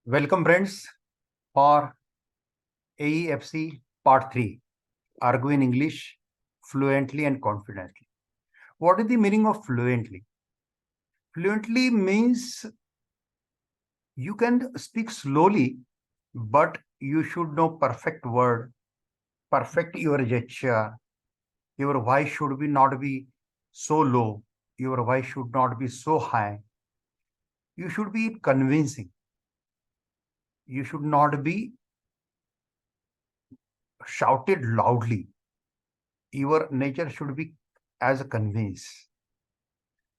Welcome, friends, for AEFC Part 3 Argue in English Fluently and Confidently. What is the meaning of fluently? Fluently means you can speak slowly, but you should know perfect word, perfect your gesture. Your voice should not be so low, your voice should not be so high. You should be convincing. You should not be shouted loudly. Your nature should be as a convince,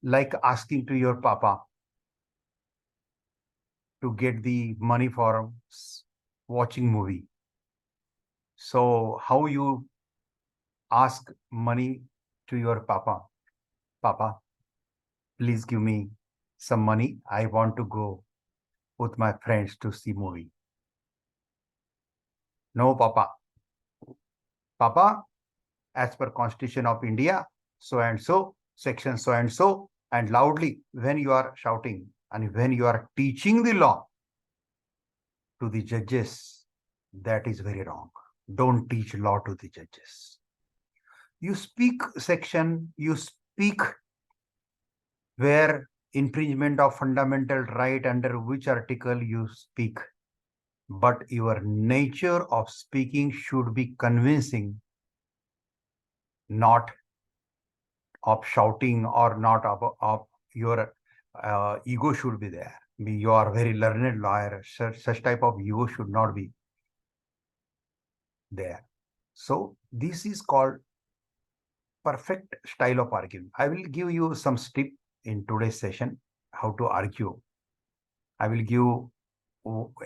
like asking to your papa to get the money for watching movie. So how you ask money to your papa? Papa, please give me some money. I want to go with my friends to see movie. No, papa. Papa, as per Constitution of India, so and so, section so, and loudly when you are shouting and when you are teaching the law to the judges, that is very wrong. Don't teach law to the judges. You speak section, you speak where infringement of fundamental right under which article you speak. But your nature of speaking should be convincing, not of shouting or not of your ego should be there. You are very learned lawyer. Such type of ego should not be there. So this is called perfect style of arguing. I will give you some tip in today's session how to argue. I will give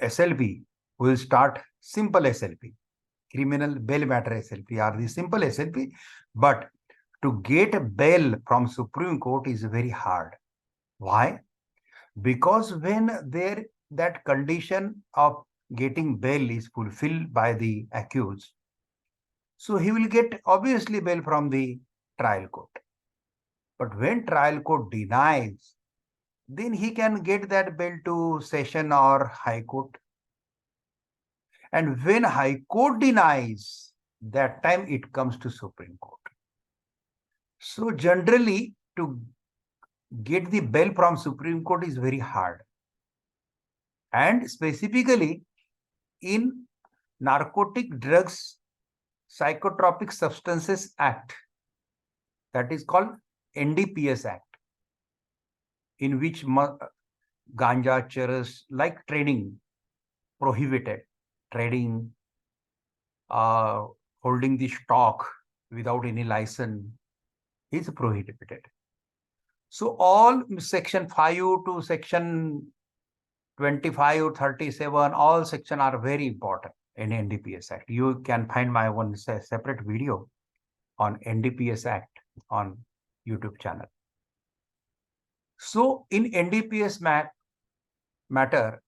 SLP. We will start simple SLP, criminal bail matter SLP are the simple SLP, but to get a bail from Supreme Court is very hard. Why? Because when that condition of getting bail is fulfilled by the accused, so he will get obviously bail from the trial court. But when trial court denies, then he can get that bail to session or high court. And when high court denies, that time it comes to Supreme Court. So generally, to get the bail from Supreme Court is very hard. And specifically in Narcotic Drugs Psychotropic Substances Act, that is called NDPS Act, in which ganja, charas, like trading, prohibited. Trading, holding the stock without any license is prohibited. So all section 5 to section 25 or 37, all section are very important in NDPS Act. You can find my one separate video on NDPS Act on YouTube channel. So in NDPS matter,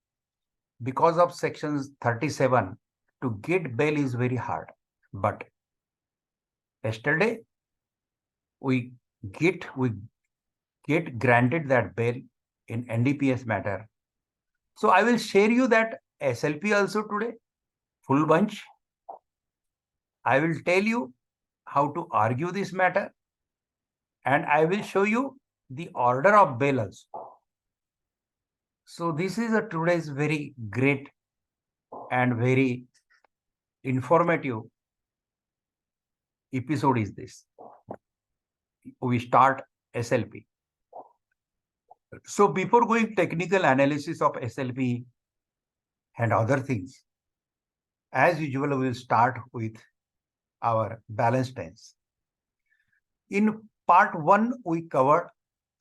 because of sections 37, to get bail is very hard. But yesterday, we get granted that bail in NDPS matter. So I will share you that SLP also today, full bunch. I will tell you how to argue this matter, and I will show you the order of bail also. So this is today's very great and very informative episode is this. We start SLP. So before going technical analysis of SLP and other things, as usual, we will start with our balance tense. In part 1, we covered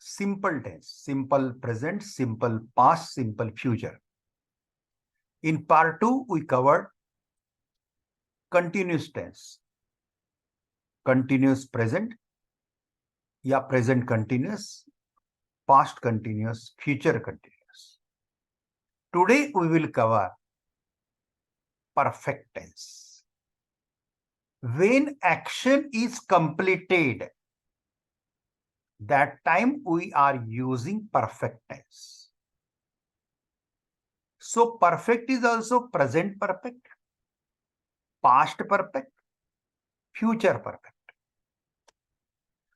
simple tense, simple present, simple past, simple future. In part 2, we covered continuous tense, continuous present, present continuous, past continuous, future continuous. Today, we will cover perfect tense. When action is completed, that time we are using perfect tense. So perfect is also present perfect, past perfect, future perfect.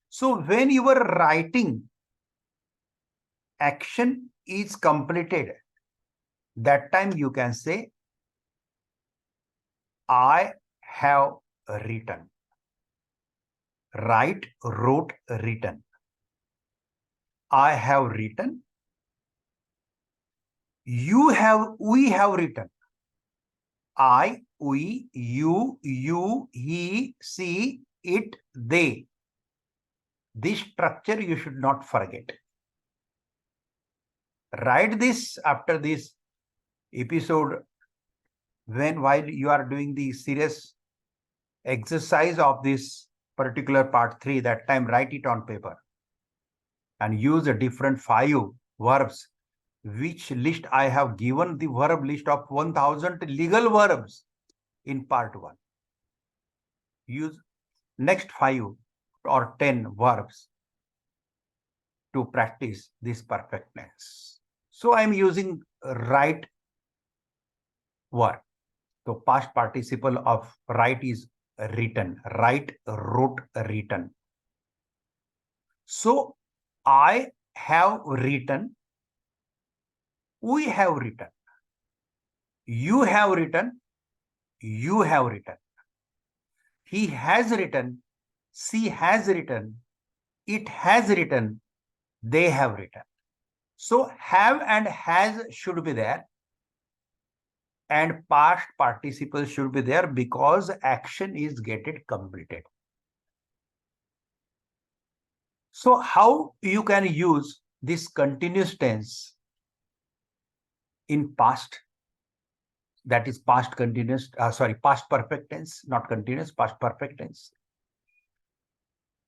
So when you are writing, action is completed, that time you can say, I have written. Write, wrote, written. I have written. You have, we have written. I, we, you, he, she, it, they. This structure you should not forget. Write this after this episode, while you are doing the serious exercise of this particular part 3, that time write it on paper and use a different 5 verbs, which list I have given the verb list of 1000 legal verbs in part 1. Use next 5 or 10 verbs to practice this perfectness. So I am using write verb. So past participle of write is written. Write, wrote, written. So I have written. We have written. You have written. You have written. He has written. She has written. It has written. They have written. So have and has should be there, and past participle should be there because action is getting completed. So how you can use this continuous tense in past, that is past continuous, past perfect tense, not continuous, past perfect tense.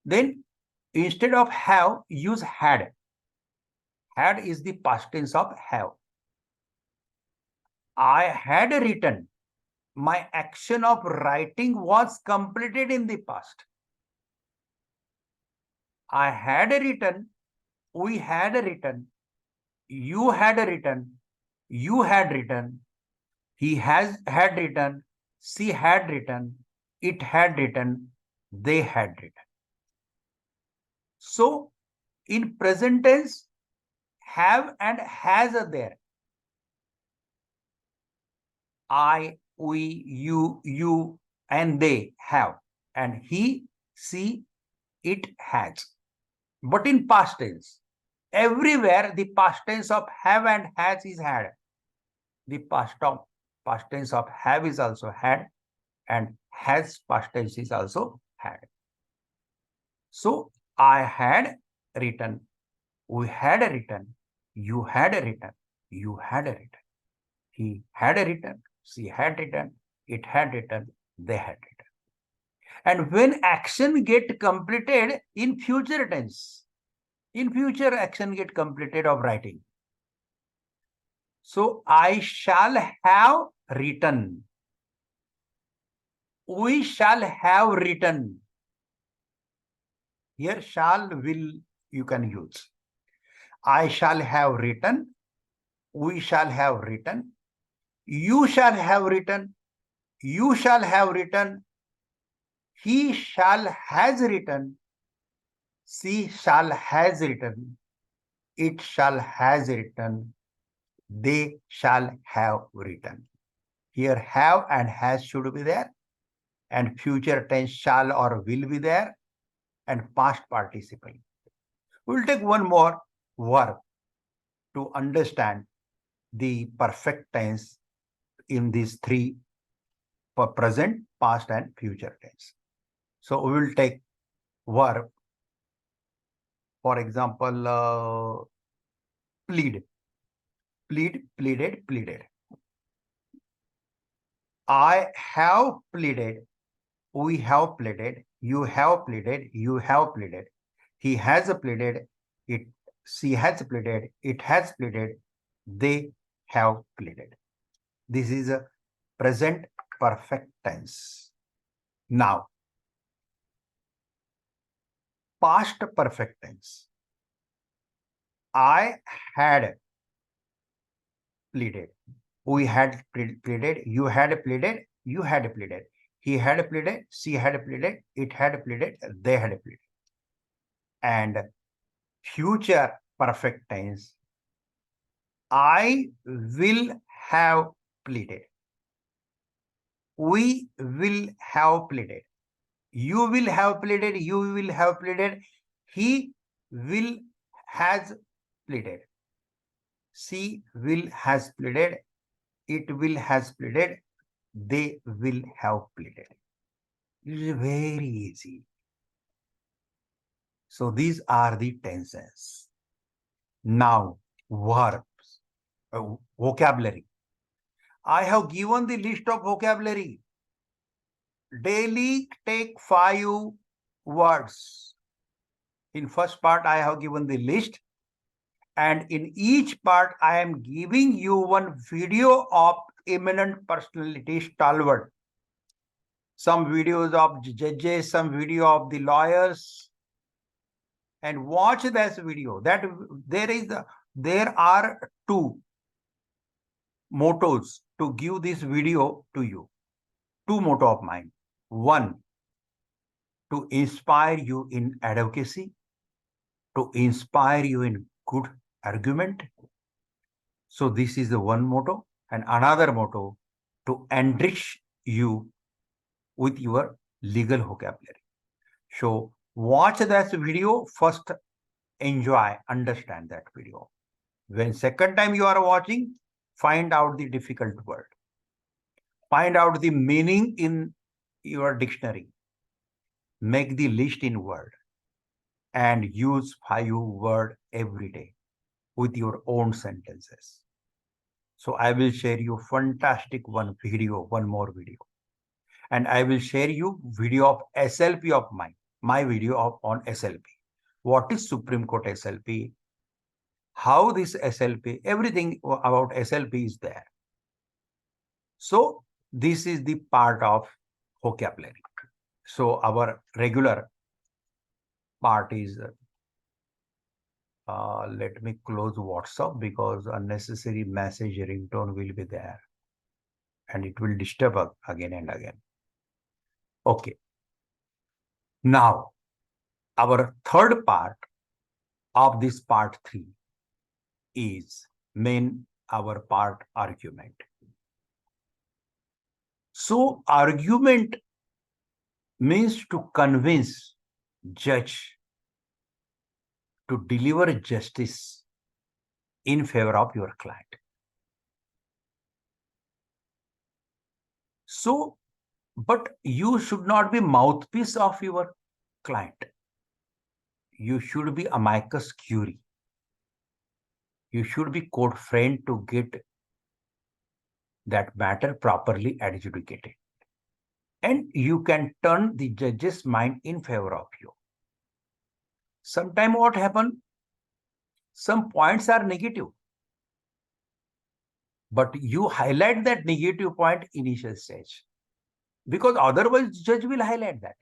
Then instead of have, use had. Had is the past tense of have. I had written. My action of writing was completed in the past. I had written. We had written. You had written. You had written. He had written. She had written. It had written. They had written. So in present tense, have and has are there. I, we, you, and they have. And he, she, it has. But in past tense, everywhere the past tense of have and has is had. The past tense of have is also had, and has past tense is also had. So I had written, we had written, you had written, you had written. He had written, she had written, it had written, they had written. And when action get completed in future tense, in future action get completed of writing. So I shall have written. We shall have written. Here shall, will you can use. I shall have written. We shall have written. You shall have written. You shall have written. He shall has written. She shall has written. It shall has written. They shall have written. Here have and has should be there, and future tense shall or will be there, and past participle. We'll take one more verb to understand the perfect tense in these 3, for present, past, and future tense. So we will take verb, for example, plead, pleaded, pleaded. I have pleaded, we have pleaded, you have pleaded, you have pleaded, he has pleaded, she has pleaded, it has pleaded, they have pleaded. This is a present perfect tense. Now, past perfect tense. I had pleaded. We had pleaded, you had pleaded, you had pleaded, he had pleaded, she had pleaded, it had pleaded, they had pleaded. And future perfect tense, I will have pleaded. We will have pleaded. You will have pleaded, you will have pleaded, he will has pleaded, she will has pleaded, it will has pleaded, they will have pleaded. It is very easy. So these are the tenses. Now, verbs, vocabulary. I have given the list of vocabulary. Daily take 5 words. In first part, I have given the list. And in each part, I am giving you one video of eminent personality stalwart. Some videos of judges, some video of the lawyers. And watch this video. That there are 2 mottos to give this video to you. 2 motto of mine. 1, to inspire you in advocacy, to inspire you in good argument. So this is the one motto. And another motto, to enrich you with your legal vocabulary. So watch that video first, enjoy, understand that video. When second time you are watching, find out the difficult word. Find out the meaning in your dictionary. Make the list in Word and use 5 words every day with your own sentences. So I will share you fantastic one more video. And I will share you video of SLP of mine, my video on SLP. What is Supreme Court SLP? How this SLP, everything about SLP is there. So this is the part of vocabulary. So our regular part is, let me close WhatsApp because unnecessary message ringtone will be there and it will disturb us again and again. Okay. Now, our third part of this part 3 is our part argument. So argument means to convince judge to deliver justice in favor of your client. So, but you should not be mouthpiece of your client. You should be amicus curiae. You should be court friend to get that matter properly adjudicated. And you can turn the judge's mind in favor of you. Sometimes what happens? Some points are negative. But you highlight that negative point initial stage. Because otherwise judge will highlight that.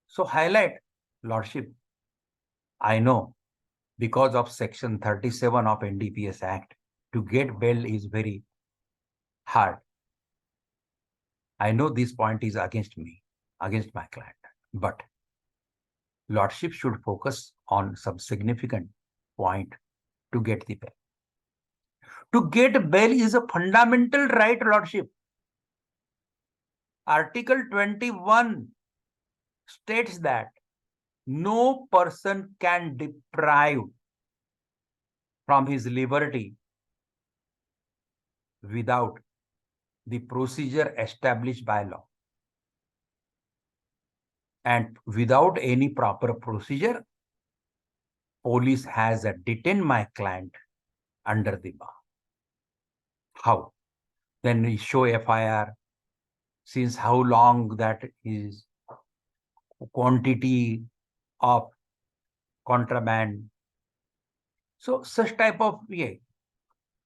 So highlight, Lordship, I know because of section 37 of NDPS Act, to get bail is very hard. I know this point is against me, against my client, but Lordship should focus on some significant point to get the bail. To get bail is a fundamental right, Lordship. Article 21 states that no person can deprive from his liberty without the procedure established by law. And without any proper procedure, police has detained my client under the bar. How? Then we show FIR, since how long that is, quantity of contraband. So such type of way.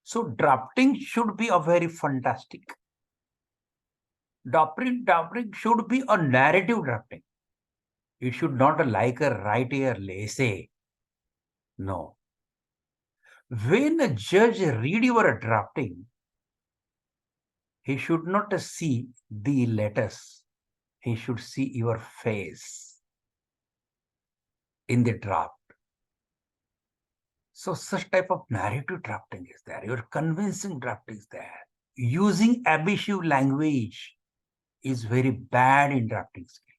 So drafting should be a very fantastic. Drafting should be a narrative drafting. It should not like a right here essay. No. When a judge read your drafting, he should not see the letters. He should see your face in the draft. So such type of narrative drafting is there. Your convincing drafting is there. Using abusive language is very bad in drafting skill.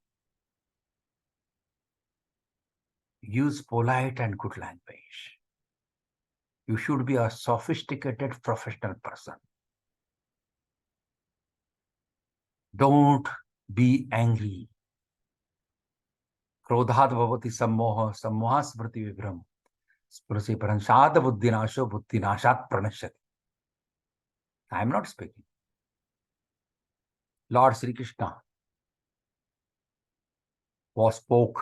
Use polite and good language. You should be a sophisticated professional person. Don't be angry. क्रोधात् भवति सम्मोह सम्मोहात् स्मृति विभ्रम स्मृति भ्रंशात् बुद्धिनाशो बुद्धिनाशात् प्रणश्यति. I am not speaking. Lord Sri Krishna spoke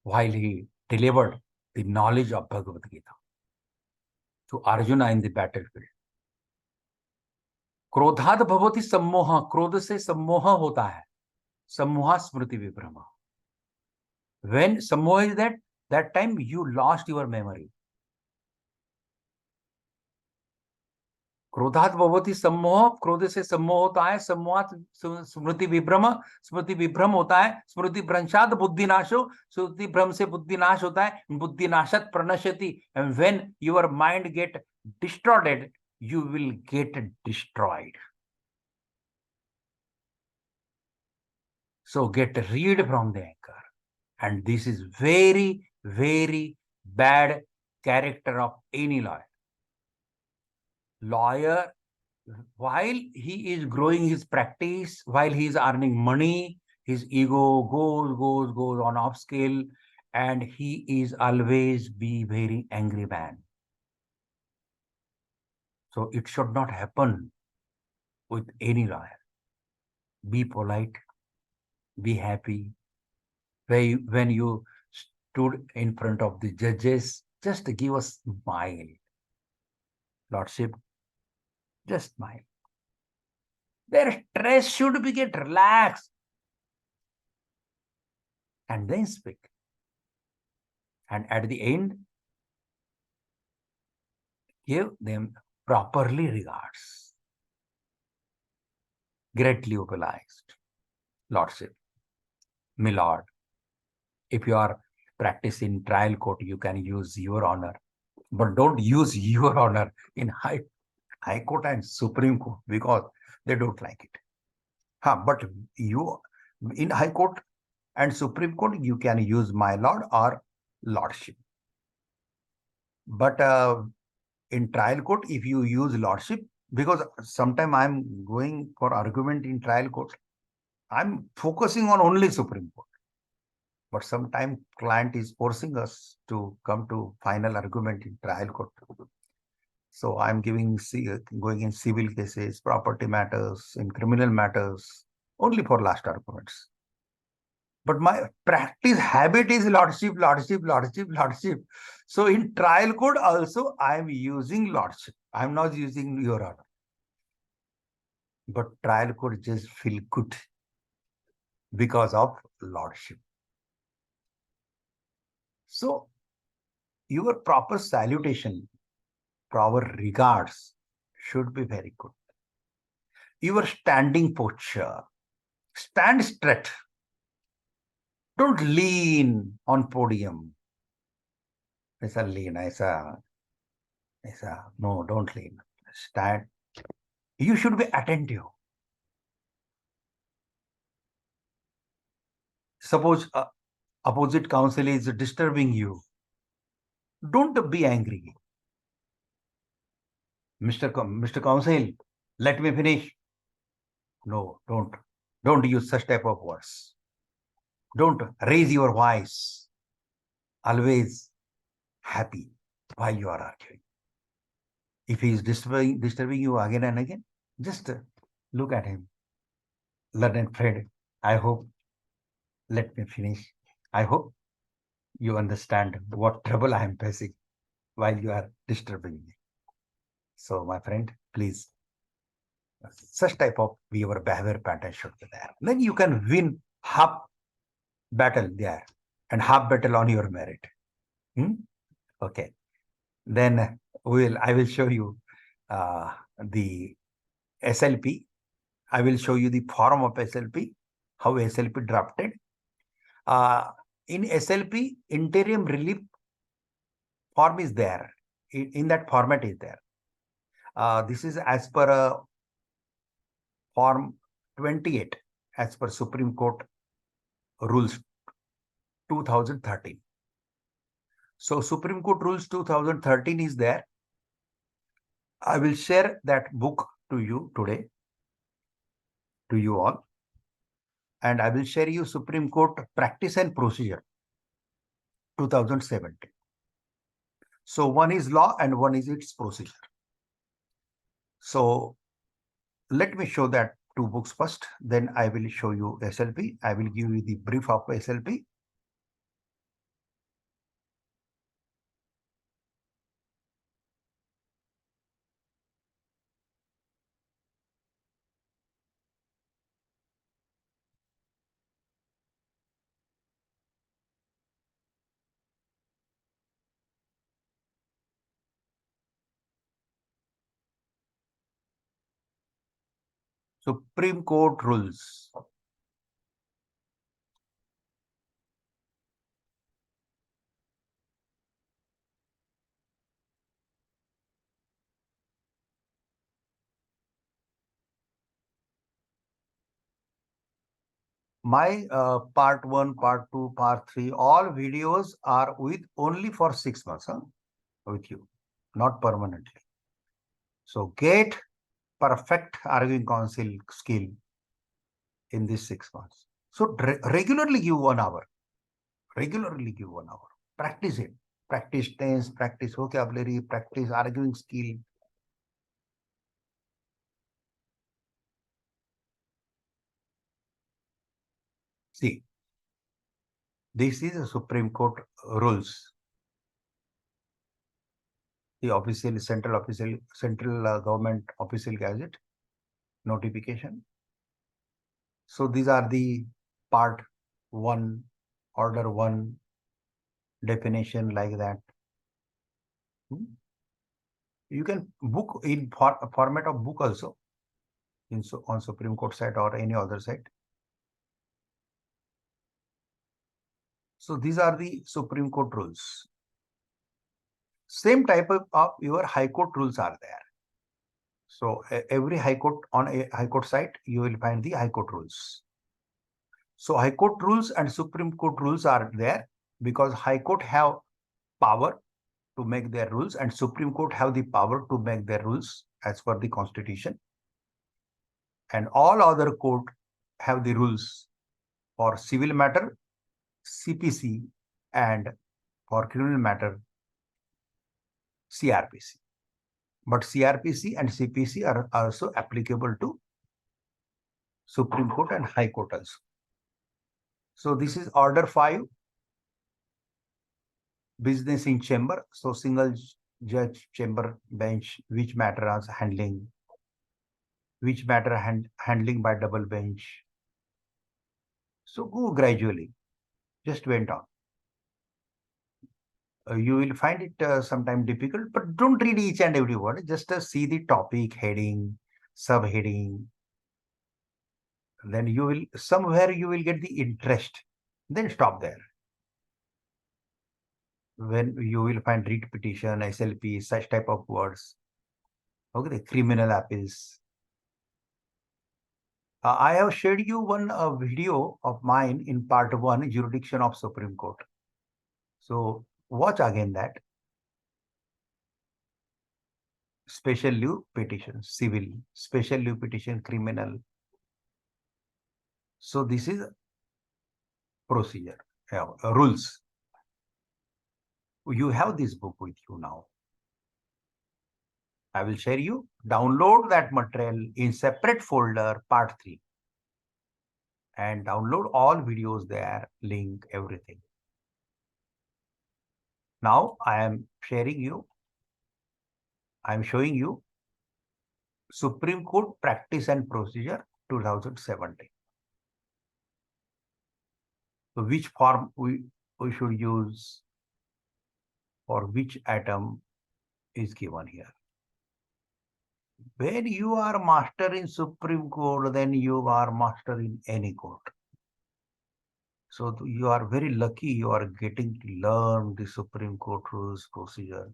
while he delivered the knowledge of Bhagavad Gita to Arjuna in the battlefield. क्रोधात् भवति सम्मोह, क्रोध से सम्मोह होता है. सम्मोहा स्मृति विभ्रम. When सम्मोह is that time you lost your memory. क्रोधात् भवति सम्मोह, क्रोध से सम्मोह होता है. सम्मोहात् स्मृति विभ्रम होता है. स्मृति भ्रंशात् बुद्धिनाशो, स्मृति भ्रम से बुद्धिनाश होता है. बुद्धिनाशात् प्रणश्यति. And when your mind get distorted, you will get destroyed. So get rid from the anger. And this is very, very bad character of any lawyer. Lawyer, while he is growing his practice, while he is earning money, his ego goes on off scale, and he is always be very angry man. So it should not happen with any lawyer. Be polite, be happy. When you stood in front of the judges, just give a smile. Lordship, just smile. Their stress should be get relaxed. And then speak. And at the end, give them properly regards. Greatly obliged. Lordship, my lord, if you are practicing trial court, you can use your honor. But don't use your honor in high court and Supreme Court because they don't like it. But you in high court and Supreme Court, you can use my lord or lordship. But in trial court, if you use lordship, because sometime I'm going for argument in trial court, I'm focusing on only Supreme Court. But sometimes client is forcing us to come to final argument in trial court. So I'm going in civil cases, property matters, in criminal matters, only for last arguments. But my practice habit is lordship. So in trial court also, I'm using lordship. I'm not using your honor. But trial court just feel good because of lordship. So your proper salutation, proper regards should be very good. Your standing posture, stand straight. Don't lean on podium. No, don't lean. Stand. You should be attentive. Suppose opposite counsel is disturbing you. Don't be angry. Mr. Counsel, let me finish. No, don't. Don't use such type of words. Don't raise your voice. Always happy while you are arguing. If he is disturbing you again and again, just look at him. Learned friend, I hope, let me finish. I hope you understand what trouble I am facing while you are disturbing me. So, my friend, please, such type of your behavior pattern should be there. Then you can win half battle there and half battle on your merit. Okay. Then I will show you the SLP. I will show you the form of SLP, how SLP drafted. In SLP, interim relief form is there. In that format is there. This is as per Form 28, as per Supreme Court Rules 2013. So Supreme Court Rules 2013 is there. I will share that book to you today, to you all. And I will share you Supreme Court Practice and Procedure 2017. So one is law and one is its procedure. So let me show that two books first. Then I will show you SLP. I will give you the brief of SLP. Supreme Court Rules. My part 1, part 2, part 3, all videos are with only for 6 months with you, not permanently. So get perfect arguing counsel skill in these 6 months. So regularly give 1 hour. Regularly give 1 hour. Practice it. Practice tense, practice vocabulary, practice arguing skill. See, this is a Supreme Court rules. The official central government official gazette notification. So these are the part 1, order 1, definition like that. You can book in format of book also on Supreme Court site or any other site. So these are the Supreme Court rules. Same type of your High Court rules are there. So every High Court, on a High Court site, you will find the High Court rules. So High Court rules and Supreme Court rules are there because High Court have power to make their rules and Supreme Court have the power to make their rules as per the Constitution. And all other court have the rules for civil matter, CPC, and for criminal matter, CRPC. But CRPC and CPC are also applicable to Supreme Court and High Court also. So this is Order 5, business in chamber. So single judge chamber bench, which matter is handling, which matter handling by double bench. So go gradually, just went on. You will find it sometimes difficult, but don't read each and every word. Just see the topic, heading, subheading. Then you will, somewhere you will get the interest. Then stop there. When you will find writ petition, SLP, such type of words. Okay, the criminal appeals. I have shared you one video of mine in part 1, jurisdiction of Supreme Court. So watch again that. Special leave petition, civil, special leave petition, criminal. So this is procedure, rules. You have this book with you now. I will share you. Download that material in separate folder, part 3. And download all videos there, link, everything. Now I am sharing you, I am showing you Supreme Court Practice and Procedure 2017. So which form we should use for which item, is given here. When you are master in Supreme Court, then you are master in any court. So you are very lucky you are getting to learn the Supreme Court rules procedure.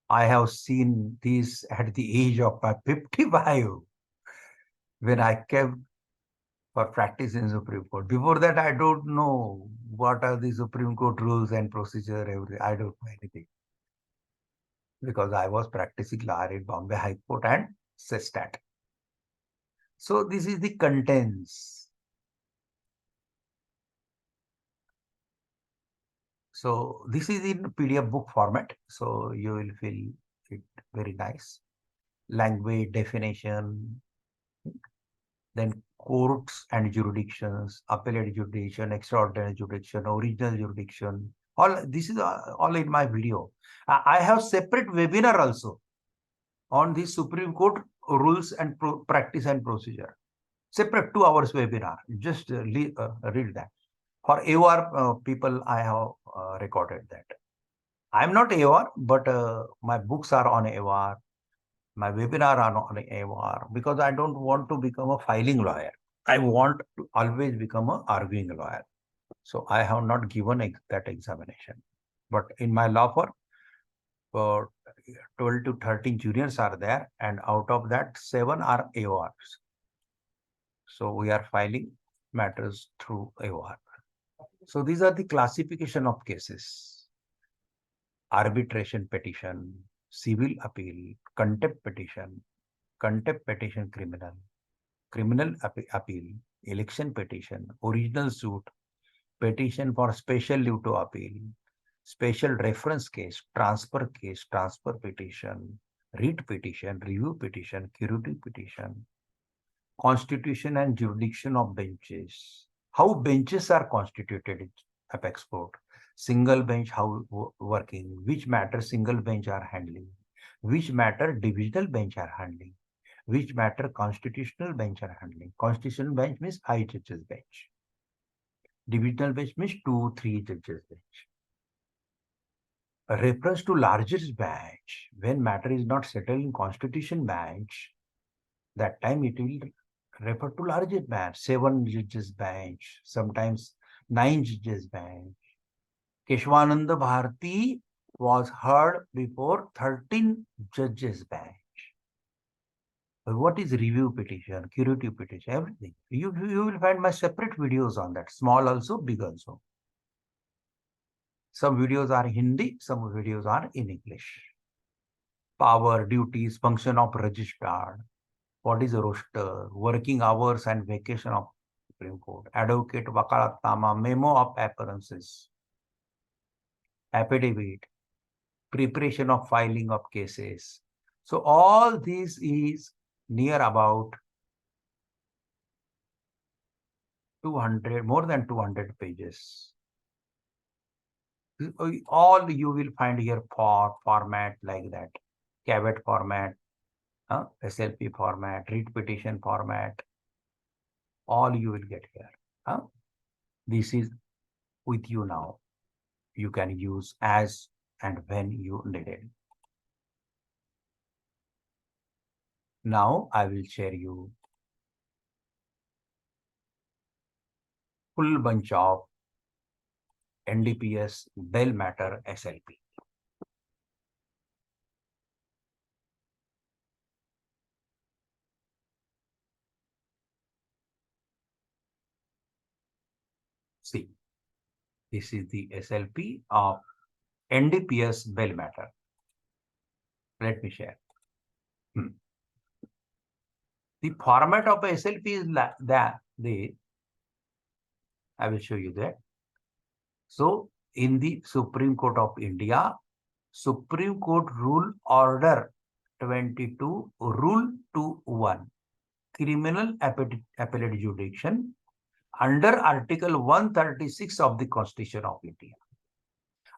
I have seen this at the age of 55 when I came for practice in Supreme Court. Before that, I don't know what are the Supreme Court rules and procedure, everything. I don't know anything. Because I was practicing law in Bombay High Court and SESTAT. So this is the contents. So this is in PDF book format. So you will feel it very nice. Language definition, then courts and jurisdictions, appellate jurisdiction, extraordinary jurisdiction, original jurisdiction. All this is all in my video. I have separate webinar also on the Supreme Court rules and practice and procedure. Separate 2 hours webinar. Just read that. For AOR people, I have recorded that. I'm not AOR, but my books are on AOR. My webinar are on AOR because I don't want to become a filing lawyer. I want to always become an arguing lawyer. So I have not given that examination. But in my law firm, 12 to 13 juniors are there, and out of that, 7 are AORs. So we are filing matters through AOR. So these are the classification of cases: arbitration petition, civil appeal, contempt petition criminal, criminal appeal, election petition, original suit, petition for special leave to appeal, special reference case, transfer petition, writ petition, review petition, curative petition, constitution and jurisdiction of benches. How benches are constituted in apex court? Single bench, how working? Which matter single bench are handling? Which matter divisional bench are handling? Which matter constitutional bench are handling? Constitutional bench means 5 judges bench. Divisional bench means 2-3 judges bench. A reference to largest bench, when matter is not settled in constitution bench, that time it will refer to largest bench, 7 judges bench, sometimes 9 judges bench. Keshwananda Bharati was heard before 13 judges bench. What is review petition, curative petition, everything. You will find my separate videos on that, small also, big also. Some videos are Hindi, some videos are in English. Power, duties, function of registrar, what is a roster, working hours and vacation of Supreme Court, advocate, vakalatnama, memo of appearances, affidavit, preparation of filing of cases. So all this is near about 200, more than 200 pages. All you will find here format like that, caveat format, SLP format, writ petition format, all you will get here. This is with you now. You can use as and when you need it. Now I will share you full bunch of NDPS Bell Matter SLP. See, this is the SLP of NDPS Bell Matter. Let me share. The format of SLP is that I will show you that. So in the Supreme Court of India, Supreme Court Rule Order 22, Rule 2.1, Criminal Appellate Jurisdiction under Article 136 of the Constitution of India.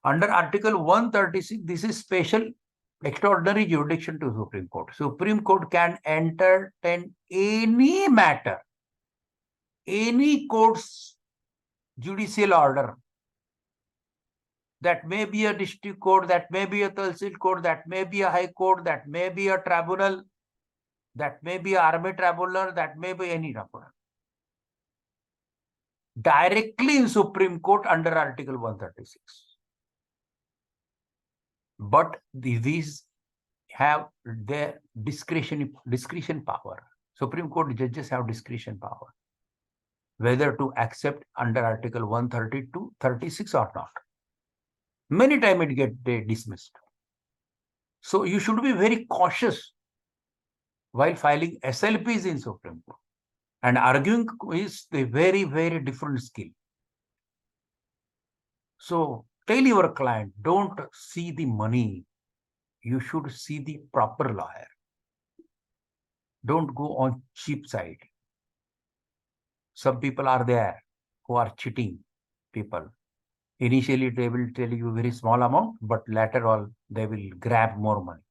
Under Article 136, this is special extraordinary jurisdiction to Supreme Court. Supreme Court can entertain any matter, any court's judicial order That may be a district court, that may be a Tahsil court, that may be a high court, that may be a tribunal, that may be an army tribunal, that may be any tribunal. Directly in Supreme Court under Article 136. But these have their discretion power. Supreme Court judges have discretion power, whether to accept under Article 132, 36 or not. Many times it gets dismissed. So you should be very cautious while filing SLPs in Supreme Court. And arguing is a very, very different skill. So tell your client, don't see the money. You should see the proper lawyer. Don't go on cheap side. Some people are there who are cheating people. Initially, they will tell you very small amount, but later on, they will grab more money.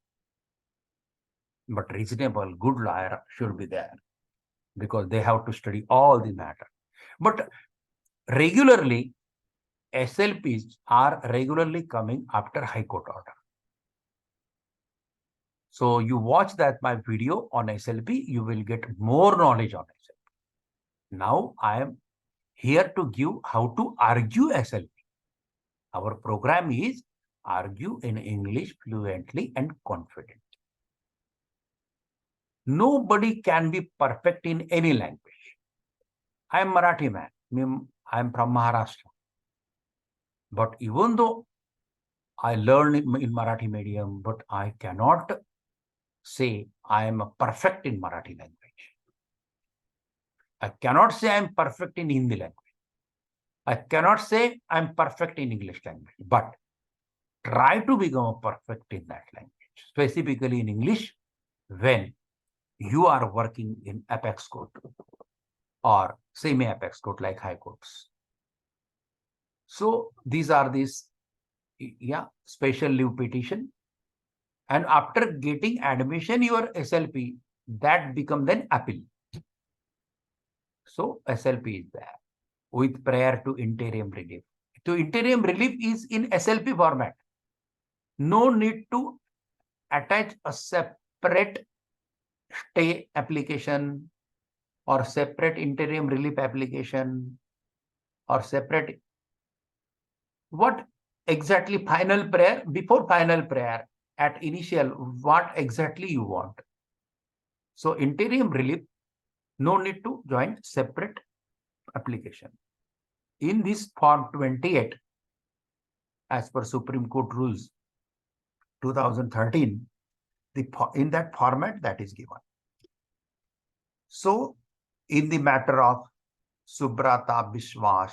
But reasonable, good lawyer should be there because they have to study all the matter. But regularly, SLPs are regularly coming after High Court order. So you watch that my video on SLP, you will get more knowledge on SLP. Now I am here to give how to argue SLP. Our program is argue in English fluently and confidently. Nobody can be perfect in any language. I am Marathi man. I am from Maharashtra. But even though I learned in Marathi medium, but I cannot say I am perfect in Marathi language. I cannot say I am perfect in Hindi language. I cannot say I am perfect in English language, but try to become perfect in that language, specifically in English when you are working in apex court or semi-apex court like high courts. So these are these, special leave petition. And after getting admission, your SLP, that become then appeal. So SLP is there with prayer to interim relief. So interim relief is in SLP format. No need to attach a separate stay application or separate interim relief application or separate. What exactly final prayer? Before final prayer, at initial, what exactly you want? So interim relief, no need to join separate application. In this form 28, as per Supreme Court rules 2013, in that format that is given. So in the matter of Subrata Biswas,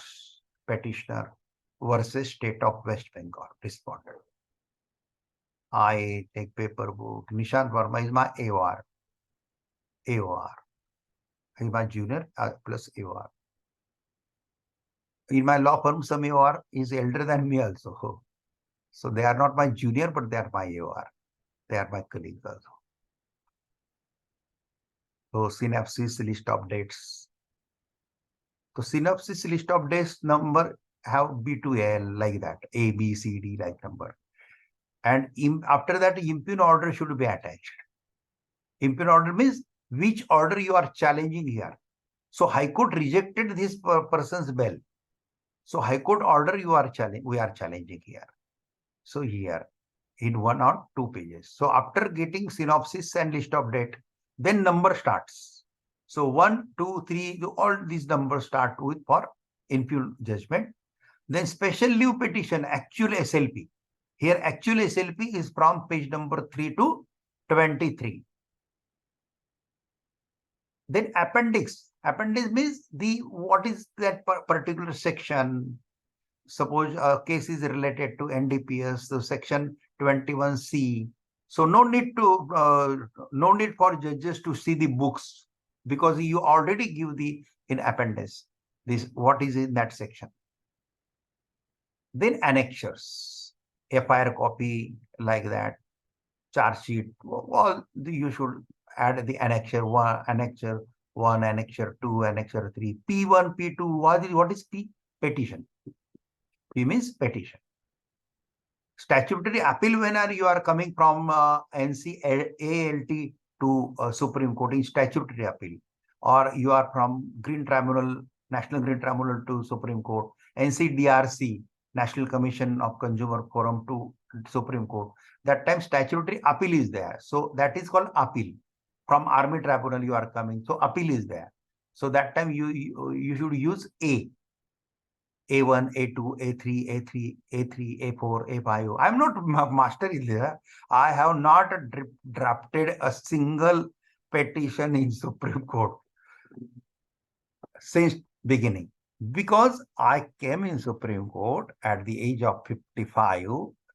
petitioner versus State of West Bengal, respondent. I take paper book. Nishant Verma is my AOR. AOR. He is my junior plus AOR. In my law firm, some AOR is elder than me also. So they are not my junior, but they are my AOR. They are my colleagues also. So synopsis list of dates. So synopsis list of dates number have B to L like that. A, B, C, D like number. And after that, impugn order should be attached. Impugn order means which order you are challenging here. So High Court rejected this person's bail. So High Court order we are challenging here. So here in 1 or 2 pages. So after getting synopsis and list of date, then number starts. So 1, 2, 3, all these numbers start with for impugn judgment. Then special leave petition, actual SLP. Here actual SLP is from page number 3 to 23. Then appendix. Appendix means what is that particular section. Suppose a case is related to NDPS, so section 21C. So no need for judges to see the books because you already give in appendix this what is in that section. Then annexures, FIR copy like that, charge sheet. Well, you should add the annexure 1, annexure 1, annexure 2, annexure 3, P1, P2. What is P? Petition. P means petition. Statutory appeal when you are coming from NCALT to Supreme Court in statutory appeal, or you are from Green Tribunal, National Green Tribunal to Supreme Court, NCDRC, National Commission of Consumer Forum to Supreme Court. That time statutory appeal is there. So that is called appeal. From Army Tribunal you are coming. So appeal is there. So that time you should use A1, A2, A3, A3, A3, A4, A5. I'm not master in there. I have not drafted a single petition in Supreme Court since beginning, because I came in Supreme Court at the age of 55.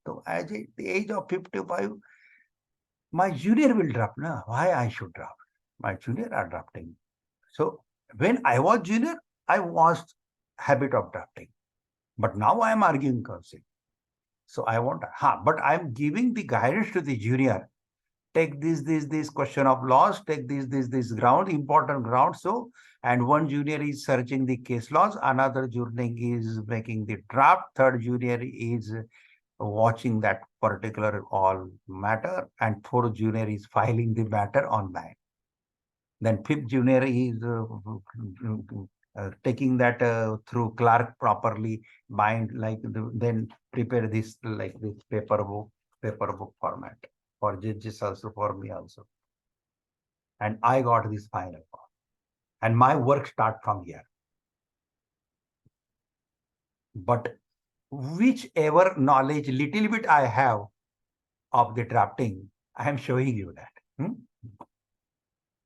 So at the age of 55, my junior will draft. No, why I should draft? My junior are drafting. So when I was junior, I was habit of drafting. But now I am arguing counsel. So I want, but I am giving the guidance to the junior. Take this question of laws, take this ground, important ground. So, and one junior is searching the case laws, another junior is making the draft, third junior is watching that particular all matter, and fourth junior is filing the matter online. Then fifth junior is taking that through clerk properly, bind then prepare this like this paper book format for judges also, for me also. And I got this final form. And my work start from here. But whichever knowledge, little bit I have of the drafting, I am showing you that.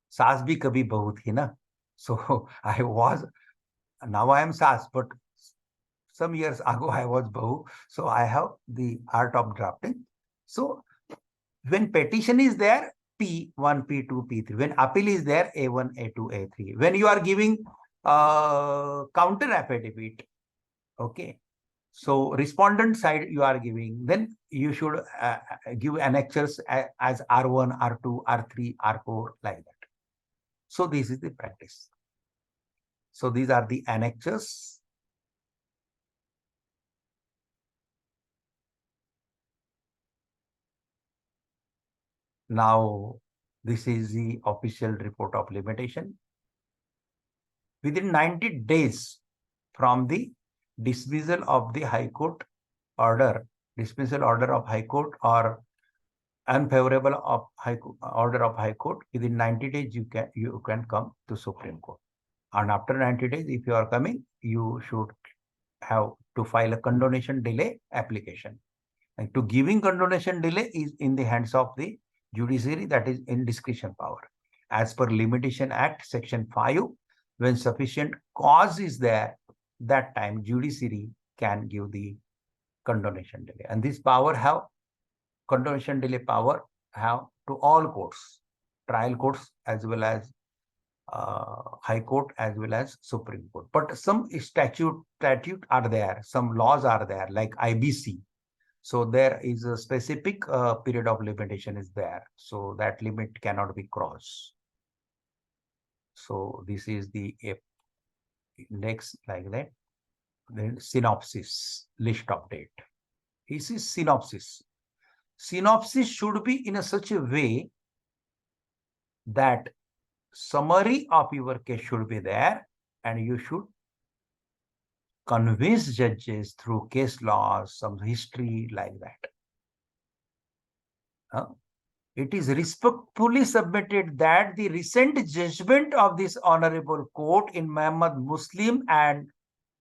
Saas bhi kabhi bahu thi na. So I was, now I am Saas, but some years ago I was Bahu. So I have the art of drafting. So when petition is there, P1, P2, P3. When appeal is there, A1, A2, A3. When you are giving counter affidavit, okay. So respondent side you are giving, then you should give annexures as R1, R2, R3, R4, like that. So this is the practice. So these are the annexures. Now, this is the official report of limitation. Within 90 days from the dismissal of the High Court order, dismissal order of High Court or unfavorable of order of High Court, within 90 days you can come to Supreme Court. And after 90 days, if you are coming, you should have to file a condonation delay application. And to giving condonation delay is in the hands of the judiciary, that is in discretion power. As per Limitation Act, Section 5, when sufficient cause is there, that time judiciary can give the condonation delay. And this power have, condonation delay power have to all courts, trial courts as well as High Court as well as Supreme Court. But some statute are there, some laws are there, like IBC. So there is a specific period of limitation is there. So that limit cannot be crossed. So this is the index like that. Then synopsis, list of date. This is synopsis. Synopsis should be in such a way that summary of your case should be there, and you should convince judges through case laws, some history like that. It is respectfully submitted that the recent judgment of this honorable court in Muhammad Muslim and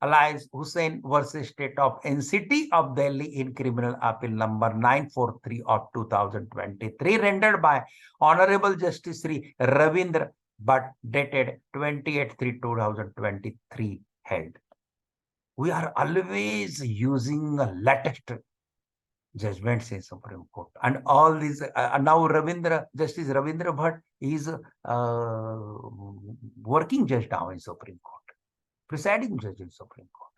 alias Hussain versus State of NCT of Delhi in criminal appeal number 943 of 2023, rendered by Honorable Justice Sri Ravindra Bhatt, dated 28/3/2023, held. We are always using a latest judgments in Supreme Court, and all these now Justice Ravindra Bhatt is working judge now in Supreme Court, presiding judge in Supreme Court.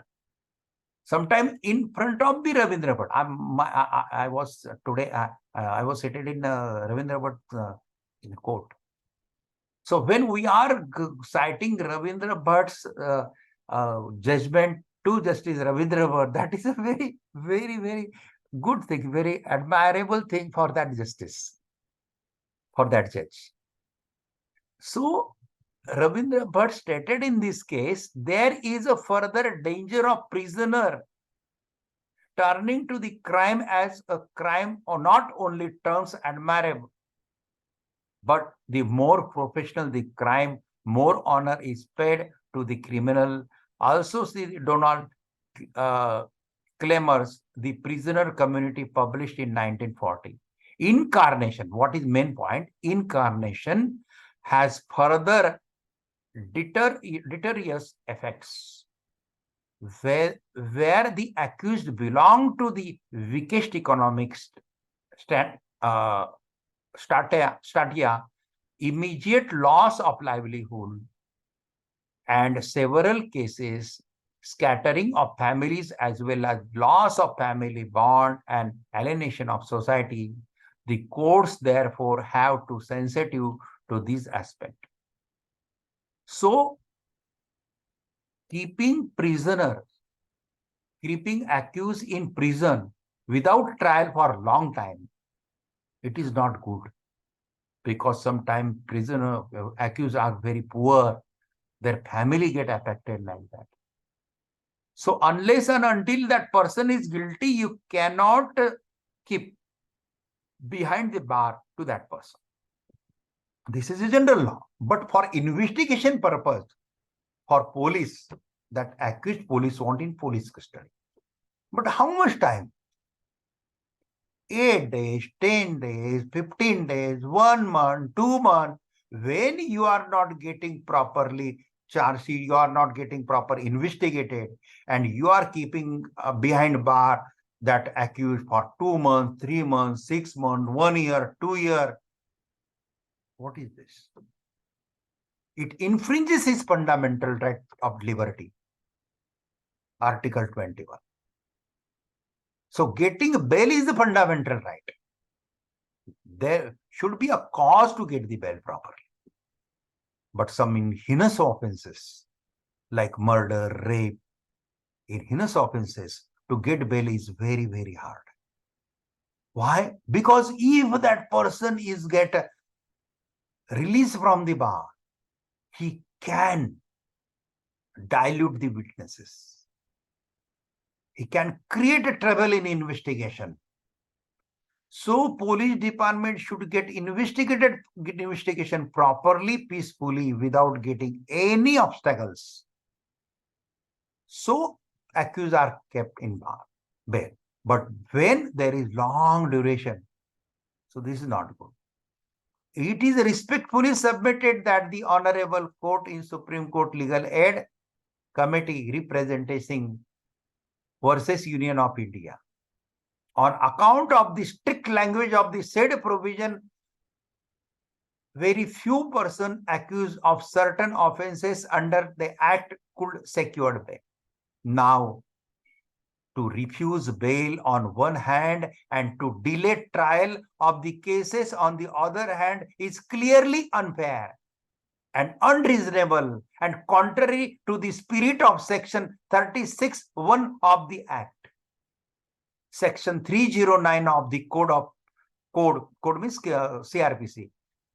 Sometime in front of the Ravindra Bhatt. I was today. I was seated in Ravindra Bhatt in court. So when we are citing Ravindra Bhatt's judgment to Justice Ravindra Bhatt, that is a very, very, very Good thing, very admirable thing for that justice, for that judge. So, Rabindra Bhatt stated in this case, there is a further danger of prisoner turning to the crime as a crime or not only terms admirable, but the more professional the crime, more honor is paid to the criminal. Also, see Donald Clemers, the prisoner community, published in 1940. Incarnation, what is main point? Incarnation has further deleterious effects where the accused belong to the weakest economic statia, immediate loss of livelihood, and several cases scattering of families as well as loss of family bond and alienation of society. The courts therefore have to sensitive to this aspect. So, keeping accused in prison without trial for a long time, it is not good, because sometimes prisoner accused are very poor, their family get affected like that. So unless and until that person is guilty, you cannot keep behind the bar to that person. This is a general law. But for investigation purpose, for police, that accused police want in police custody. But how much time? 8 days, 10 days, 15 days, 1 month, 2 months. When you are not getting properly charged, you are not getting proper investigated, and you are keeping behind bar that accused for 2 months, 3 months, 6 months, 1 year, 2 years. What is this? It infringes his fundamental right of liberty. Article 21. So getting bail is the fundamental right. There should be a cause to get the bail properly. But some heinous offenses like murder, rape, in heinous offenses, to get bail is very, very hard. Why? Because if that person is get released from the bar, he can dilute the witnesses. He can create a trouble in investigation. So police department should get investigation properly, peacefully, without getting any obstacles. So accused are kept in bail. But when there is long duration, so this is not good. It is respectfully submitted that the Honorable Court in Supreme Court Legal Aid Committee representing versus Union of India, on account of the strict language of the said provision, very few persons accused of certain offences under the Act could secure bail. Now, to refuse bail on one hand and to delay trial of the cases on the other hand is clearly unfair and unreasonable and contrary to the spirit of Section 36(1) of the Act. Section 309 of the Code means CRPC,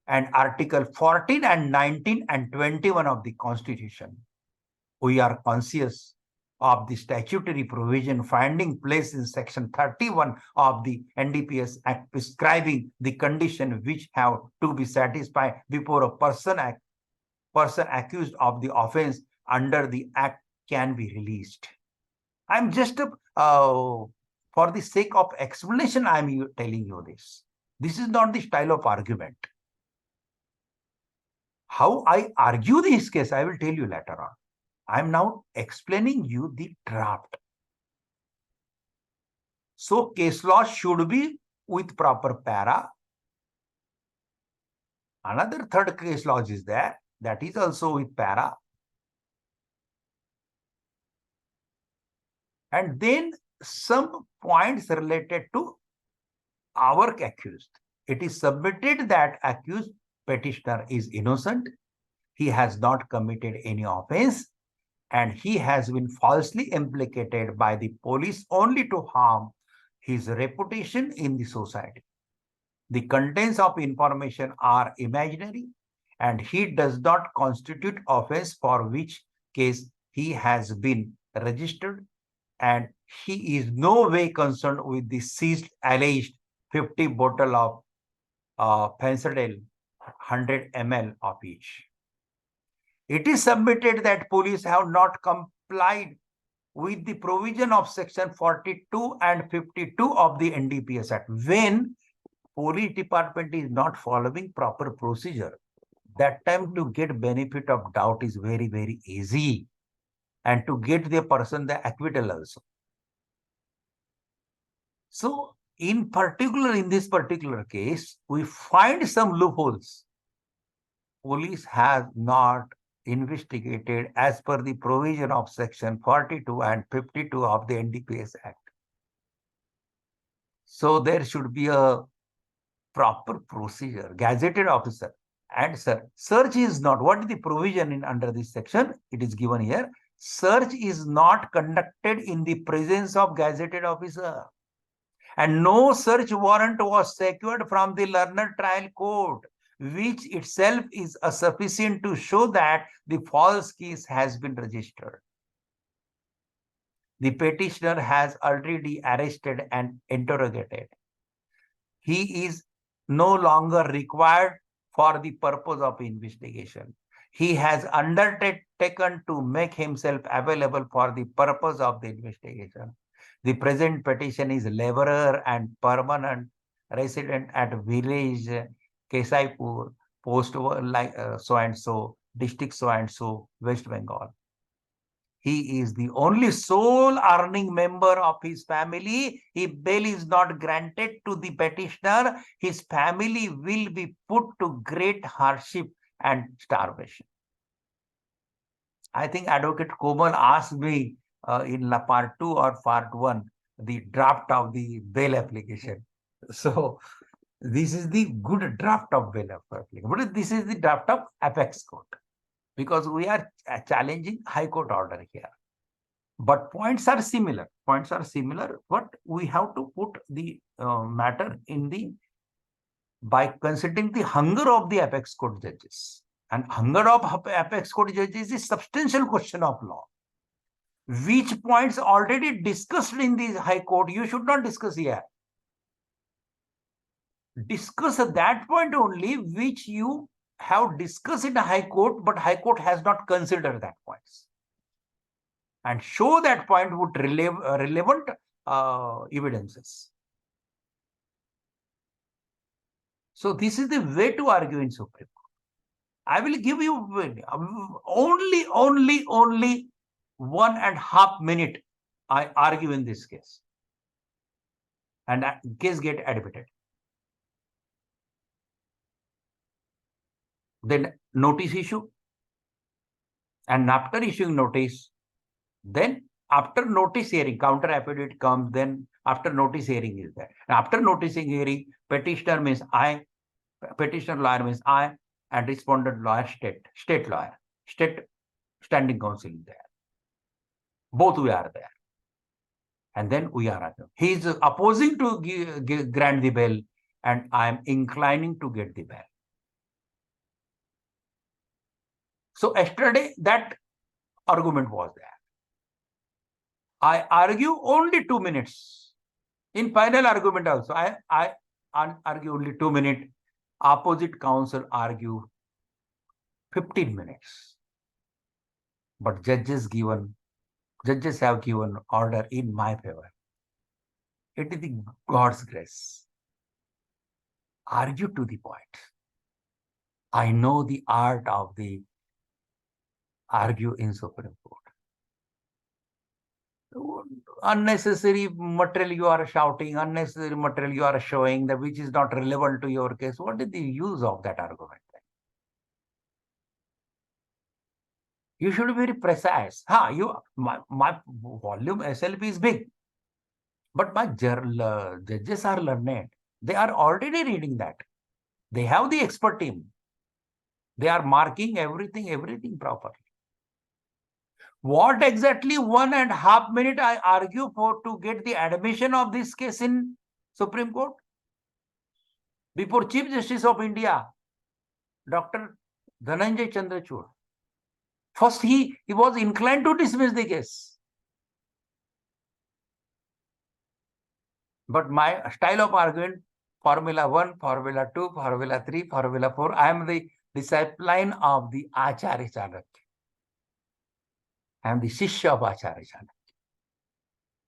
and Article 14 and 19 and 21 of the Constitution. We are conscious of the statutory provision finding place in Section 31 of the NDPS Act prescribing the condition which have to be satisfied before a person accused of the offense under the Act can be released. I'm just for the sake of explanation, I'm telling you this. This is not the style of argument. How I argue this case, I will tell you later on. I'm now explaining you the draft. So case law should be with proper para. Another third case law is there, that is also with para. And then some points related to our accused. It is submitted that accused petitioner is innocent. He has not committed any offense, and he has been falsely implicated by the police only to harm his reputation in the society. The contents of information are imaginary, and he does not constitute offense for which case he has been registered, and he is no way concerned with the seized alleged 50 bottle of Fensardel, 100 ml of each. It is submitted that police have not complied with the provision of section 42 and 52 of the NDPS Act. When police department is not following proper procedure, that time to get benefit of doubt is very, very easy, and to get the person the acquittal also. So in this particular case, we find some loopholes. Police has not investigated as per the provision of section 42 and 52 of the NDPS Act. So there should be a proper procedure, gazetted officer. And search is not, what is the provision in under this section? It is given here. Search is not conducted in the presence of gazetted officer. And no search warrant was secured from the learned trial court, which itself is sufficient to show that the false case has been registered. The petitioner has already arrested and interrogated. He is no longer required for the purpose of investigation. He has undertaken to make himself available for the purpose of the investigation. The present petition is laborer and permanent resident at village Kesaipur, post so-and-so, district so-and-so, West Bengal. He is the only sole earning member of his family. If bail is not granted to the petitioner, his family will be put to great hardship and starvation. I think Advocate Komal asked me in part 2 or part 1, the draft of the bail application. So this is the good draft of bail application. But this is the draft of apex court, because we are challenging High Court order here. But points are similar. But we have to put the matter in by considering the hunger of the apex court judges. And hunger of apex court judges is a substantial question of law. Which points already discussed in the High Court, you should not discuss here. Discuss that point only which you have discussed in the High Court, but High Court has not considered that points. And show that point with relevant evidences. So this is the way to argue in Supreme Court. I will give you only 1.5 minutes I argue in this case. And case get admitted. Then notice issue. And after issuing notice, then after notice hearing, counter affidavit comes, then after notice hearing is there. And after noticing hearing, petitioner means I, petitioner lawyer means I, and respondent lawyer, state lawyer, state standing counsel is there. Both we are there. And then we are arguing. He is opposing to grant the bail, and I am inclining to get the bail. So yesterday that argument was there. I argue only 2 minutes. In final argument also, I argue only 2 minutes. Opposite counsel argue 15 minutes. But judges have given order in my favor. It is the God's grace. Argue to the point. I know the art of the argue in Supreme Court. Unnecessary material you are shouting, unnecessary material you are showing, that which is not relevant to your case. What is the use of that argument? You should be very precise. My volume SLP is big, but my judges are learned. They are already reading that. They have the expert team. They are marking everything properly. What exactly 1.5 minute I argue for to get the admission of this case in Supreme Court? Before Chief Justice of India, Dr. Dhananjay Chandrachud. First, he was inclined to dismiss the case. But my style of argument, Formula 1, Formula 2, Formula 3, Formula 4, I am the disciple of the Acharya Chanakya. I am the Shishya of Acharya Chanakya.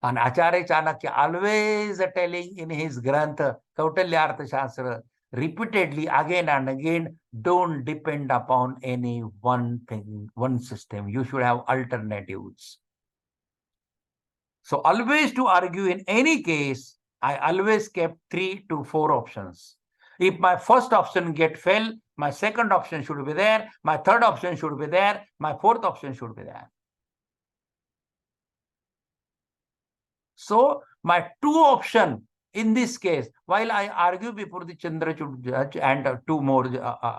And Acharya Chanakya always telling in his Grantha, Kautalya Shastra, repeatedly again and again, don't depend upon any one thing, one system. You should have alternatives. So always to argue in any case, I always kept 3 to 4 options. If my first option get fail, my second option should be there, my third option should be there, my fourth option should be there. So my 2 option in this case, while I argue before the Chandrachud judge and 2 more,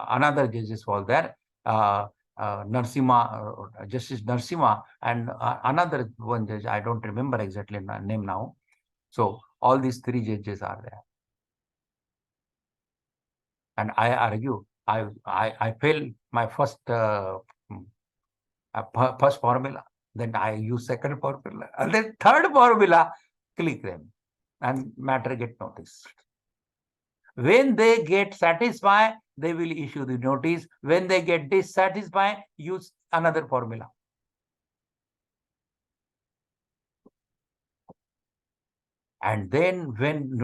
another judges was there, Narsimha, Justice Narsimha, and another one judge, I don't remember exactly name now. So all these 3 judges are there. And I argue, I fail my first first formula, then I use second formula, and then third formula, click them, and matter get noticed. When they get satisfied, they will issue the notice. When they get dissatisfied, use another formula. And then when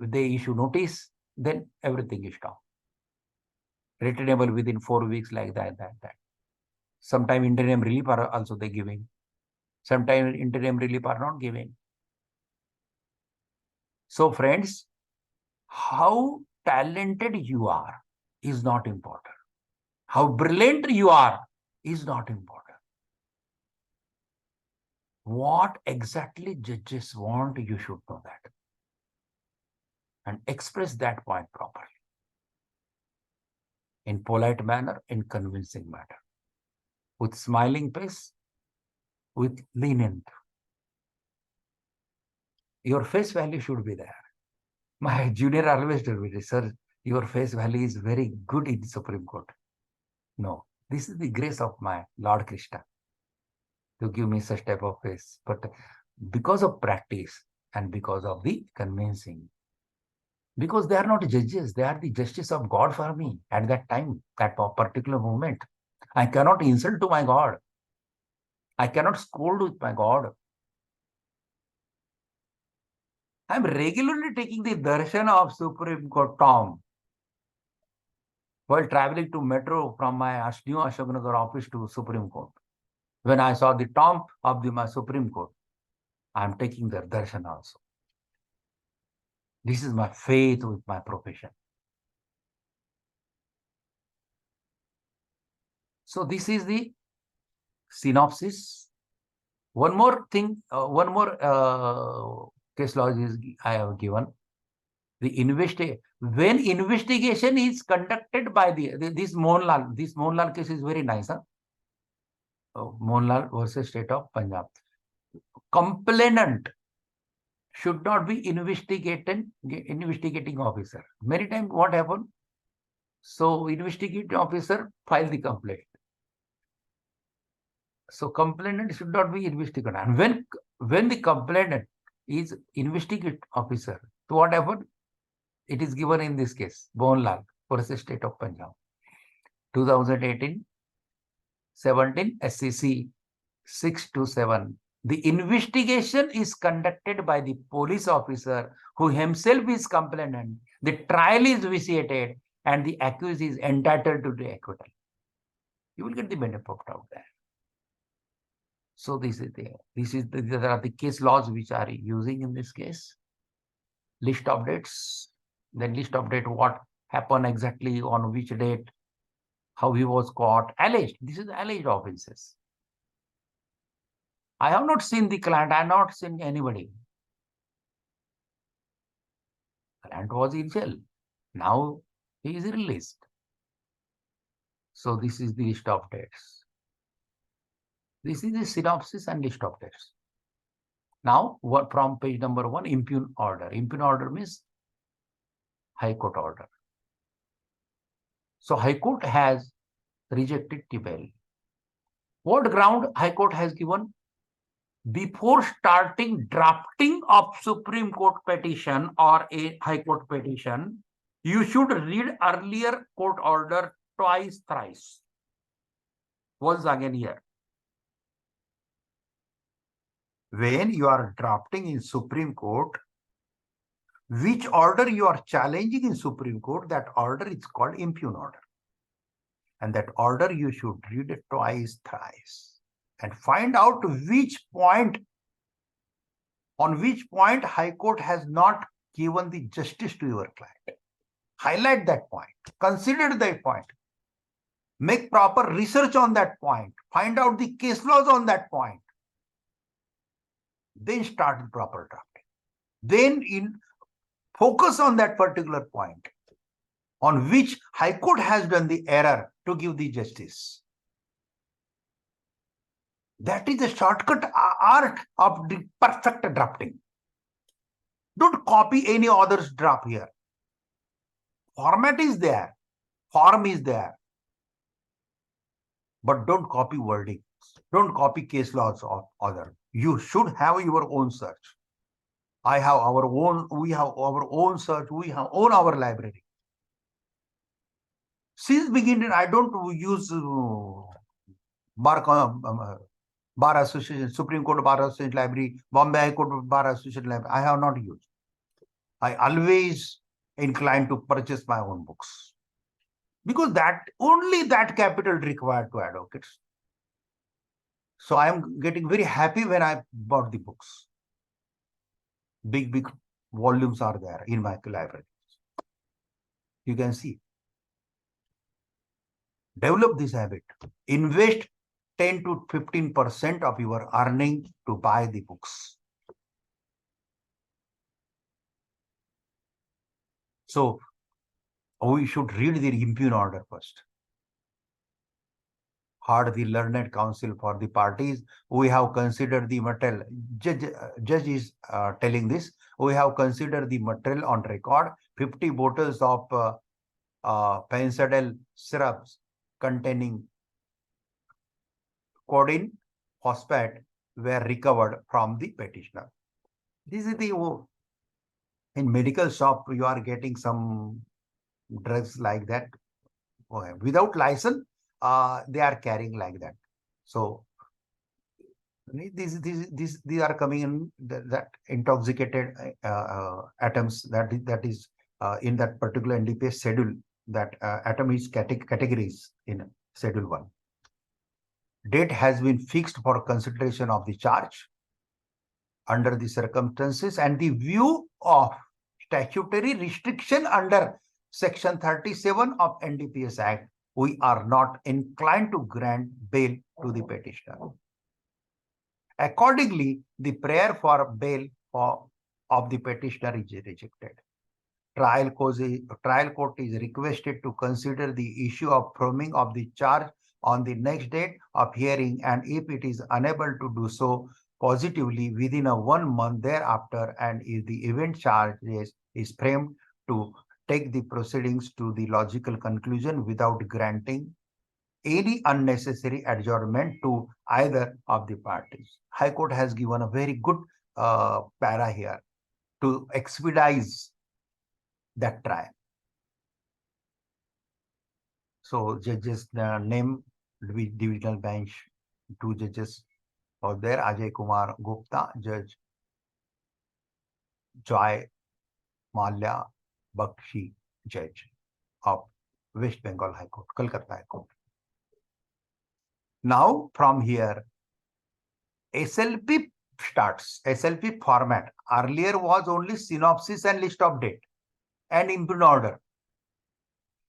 they issue notice, then everything is stopped. Returnable within 4 weeks, like that. Sometimes interim relief are also they giving. Sometimes interim relief are not giving. So friends, how talented you are is not important. How brilliant you are is not important. What exactly judges want, you should know that. And express that point properly. In polite manner, in convincing manner. With smiling face, with lenient. Your face value should be there. My junior always told me, sir, your face value is very good in the Supreme Court. No, this is the grace of my Lord Krishna to give me such type of face. But because of practice and because of the convincing, because they are not judges, they are the justice of God for me at that time, that particular moment. I cannot insult to my God. I cannot scold with my God. I am regularly taking the darshan of Supreme Court tomb while traveling to metro from my new Ashok Nagar office to Supreme Court. When I saw the tomb of my Supreme Court, I am taking the darshan also. This is my faith with my profession. So this is the synopsis. One more thing, one more case law is I have given. The when investigation is conducted by this Mohanlal case is very nice. Huh? Mohanlal versus State of Punjab. Complainant should not be investigating officer. Many times what happened? So investigating officer file the complaint. So complainant should not be investigated. And when the complainant is investigate officer, so what happened? It is given in this case, Mohanlal versus State of Punjab, 2018, 17 SCC 627. The investigation is conducted by the police officer who himself is complainant. The trial is vitiated and the accused is entitled to the acquittal. You will get the benefit out there. So these are the case laws which are using in this case. List of dates, then list of date what happened exactly on which date, how he was caught, alleged. This is alleged offenses. I have not seen the client, I have not seen anybody. Client was in jail. Now he is released. So this is the list of dates. This is the synopsis and list of dates. Now, what from page number 1, impugn order. Impugn order means High Court order. So High Court has rejected the bail. What ground High Court has given? Before starting drafting of Supreme Court petition or a High Court petition, you should read earlier court order twice, thrice. Once again here. When you are drafting in Supreme Court, which order you are challenging in Supreme Court, that order is called impugn order. And that order you should read it twice, thrice, and find out on which point High Court has not given the justice to your client. Highlight that point, consider that point, make proper research on that point, find out the case laws on that point, then start the proper drafting. Then focus on that particular point on which High Court has done the error to give the justice. That is the shortcut art of the perfect drafting. Don't copy any other's draft here. Format is there, form is there, but don't copy wording. Don't copy case laws of other. You should have your own search. We have our own search, we have our library. Since beginning, I don't use Bar Association, Supreme Court Bar Association Library, Bombay High Court Bar Association Library. I have not used. I always incline to purchase my own books, because only that capital required to advocates. So I am getting very happy when I bought the books. Big volumes are there in my library. You can see. Develop this habit. Invest 10 to 15% of your earning to buy the books. So we should read the impugn order first. Heard the learned counsel for the parties. We have considered the material. Judge is telling this. We have considered the material on record. 50 bottles of penicillin syrups containing codeine phosphate were recovered from the petitioner. This is in medical shop, you are getting some drugs like that. Without license, they are carrying like that. So these are coming in that intoxicated atoms that is in that particular NDPS schedule. That atom is categories in Schedule 1. Date has been fixed for consideration of the charge under the circumstances and the view of statutory restriction under Section 37 of NDPS Act. We are not inclined to grant bail to the petitioner. Accordingly, the prayer for bail of the petitioner is rejected. Trial court is requested to consider the issue of affirming of the charge on the next date of hearing, and if it is unable to do so positively within 1 month thereafter, and if the event charge is framed, to take the proceedings to the logical conclusion without granting any unnecessary adjournment to either of the parties. High Court has given a very good para here to expedite that trial. So judges name divisional bench, 2 judges are there: Ajay Kumar Gupta, Judge Joy Malya Bakshi, Judge of West Bengal High Court, Kolkata High Court. Now from here, SLP starts. SLP format earlier was only synopsis and list of date and impugn order.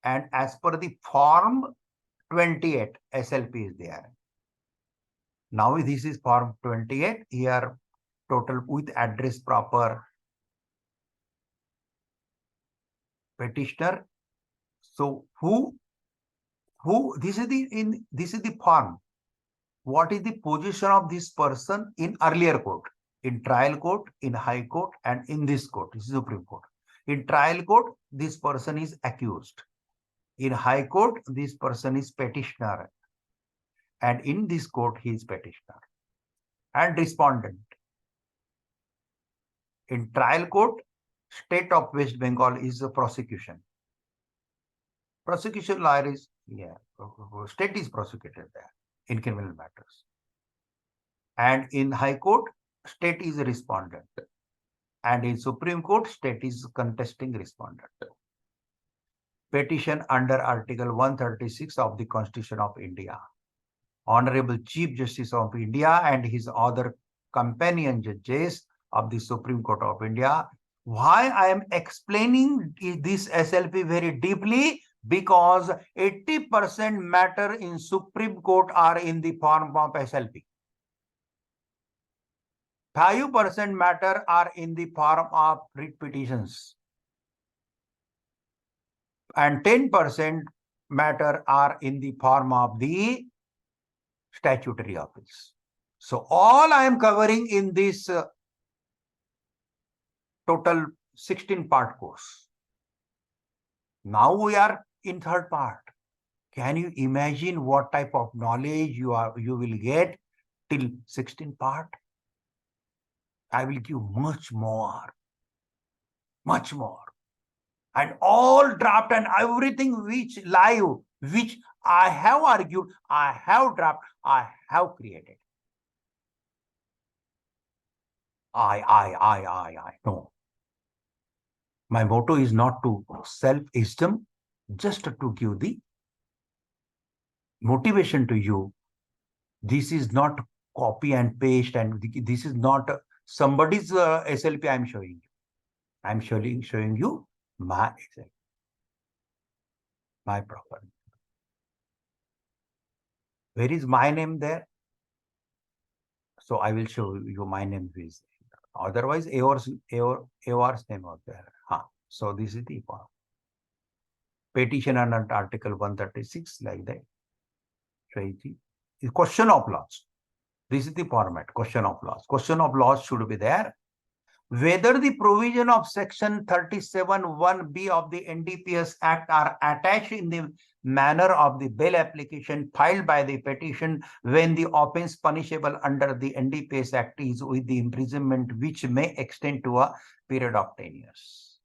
And as per the form 28, SLP is there. Now this is form 28. Here total with address proper, petitioner. So who this is the form. what is the position of this person in earlier court, in trial court, in high court, and in this court, this is Supreme Court. In trial court, this person is accused. In high court, this person is petitioner. And in this court, he is petitioner and respondent. In trial court, state of West Bengal is the prosecution. Prosecution lawyer is, state is prosecuted there in criminal matters. And in high court, state is a respondent. And in Supreme Court, state is contesting respondent. Petition under Article 136 of the Constitution of India. Honorable Chief Justice of India and his other companion judges of the Supreme Court of India. Why I am explaining this SLP very deeply? Because 80% matter in Supreme Court are in the form of SLP. 5% matter are in the form of writ petitions. And 10% matter are in the form of the statutory appeals. So all I am covering in this total 16-part course. Now we are in third part. Can you imagine what type of knowledge you will get till 16 part? I will give much more. And all draft and everything which live, which I have argued, I have draft, I have created. No. My motto is not to self-esteem, just to give the motivation to you. This is not copy and paste, and this is not somebody's SLP I am showing you. I am showing you my SLP, my proper. Where is my name there? So I will show you my name is. Otherwise, Aor's name out there. So this is the form. Petition under Article 136, like that. Question of laws. This is the format. Question of laws. Question of laws should be there. Whether the provision of Section 37(1)(b) of the NDPS Act are attached in the manner of the bail application filed by the petition when the offence punishable under the NDPS Act is with the imprisonment which may extend to a period of 10 years.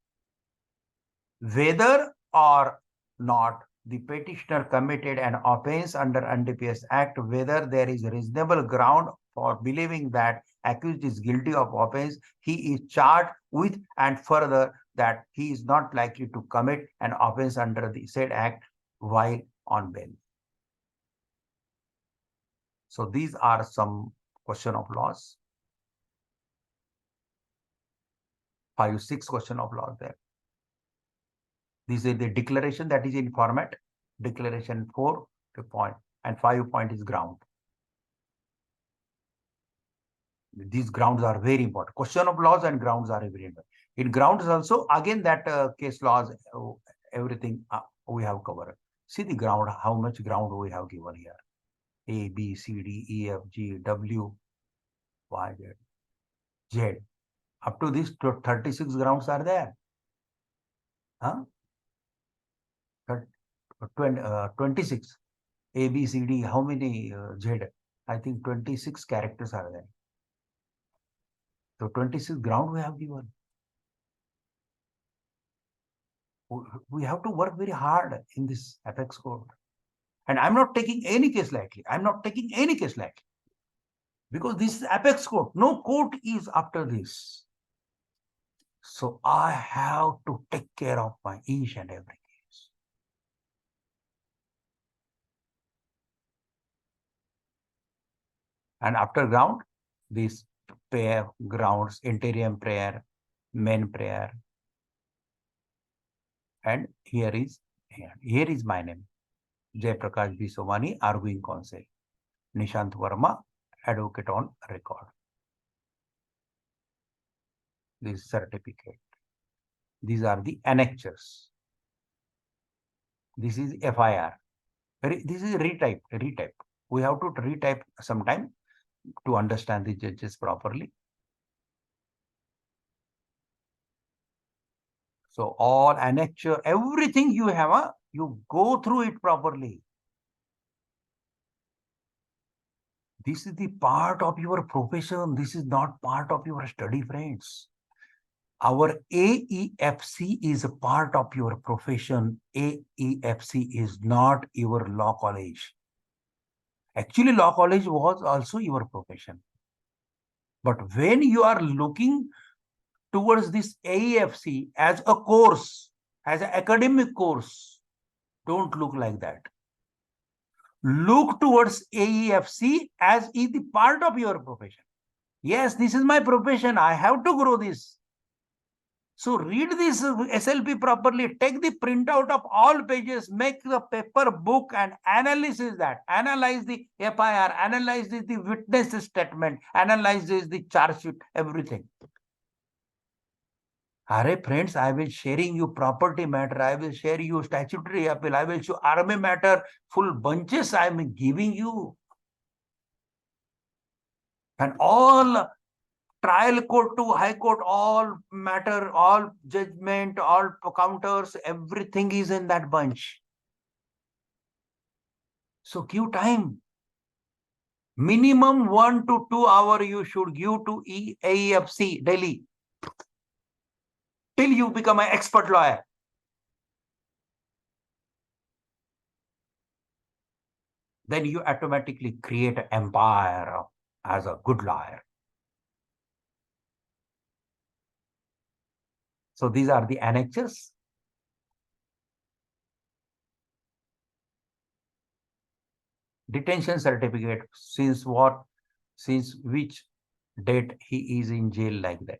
Whether or not the petitioner committed an offence under NDPS Act, whether there is reasonable ground for believing that accused is guilty of offence he is charged with, and further that he is not likely to commit an offence under the said act while on bail. So these are some question of laws. 5, 6 question of laws there. This is the declaration that is in format. Declaration 4 point and 5 point is ground. These grounds are very important. Question of laws and grounds are very important. In grounds also, again, that case laws, everything we have covered. See the ground, how much ground we have given here. A, B, C, D, E, F, G, W, Y, Z, Z. Up to this, 36 grounds are there. 26. A, B, C, D, how many Z? I think 26 characters are there. So 26 ground we have given. We have to work very hard in this apex court. And I'm not taking any case lightly. Because this is apex court. No court is after this. So I have to take care of my each and every case. And after ground, these prayer grounds, interim prayer, main prayer. And here is my name. Jayprakash Somani, arguing counsel. Nishant Verma, advocate on record. This certificate. These are the annexures. This is FIR. This is retype. We have to retype sometime to understand the judges properly. So all annexure, everything you have, you go through it properly. This is the part of your profession. This is not part of your study, friends. Our AEFC is a part of your profession. AEFC is not your law college. Actually, law college was also your profession. But when you are looking towards this AEFC as a course, as an academic course, don't look like that. Look towards AEFC as is the part of your profession. Yes, this is my profession. I have to grow this. So read this SLP properly. Take the printout of all pages. Make the paper book and analyze that. Analyze the FIR. Analyze the witness statement. Analyze the charge sheet. Everything. Array friends, I will sharing you property matter. I will share you statutory appeal. I will show army matter. Full bunches I am giving you. And all trial court to high court, all matter, all judgment, all counters, everything is in that bunch. So give time. Minimum 1 to 2 hours you should give to AEFC daily till you become an expert lawyer. Then you automatically create an empire as a good lawyer. So these are the annexures. Detention certificate, since what, since which date he is in jail, like that.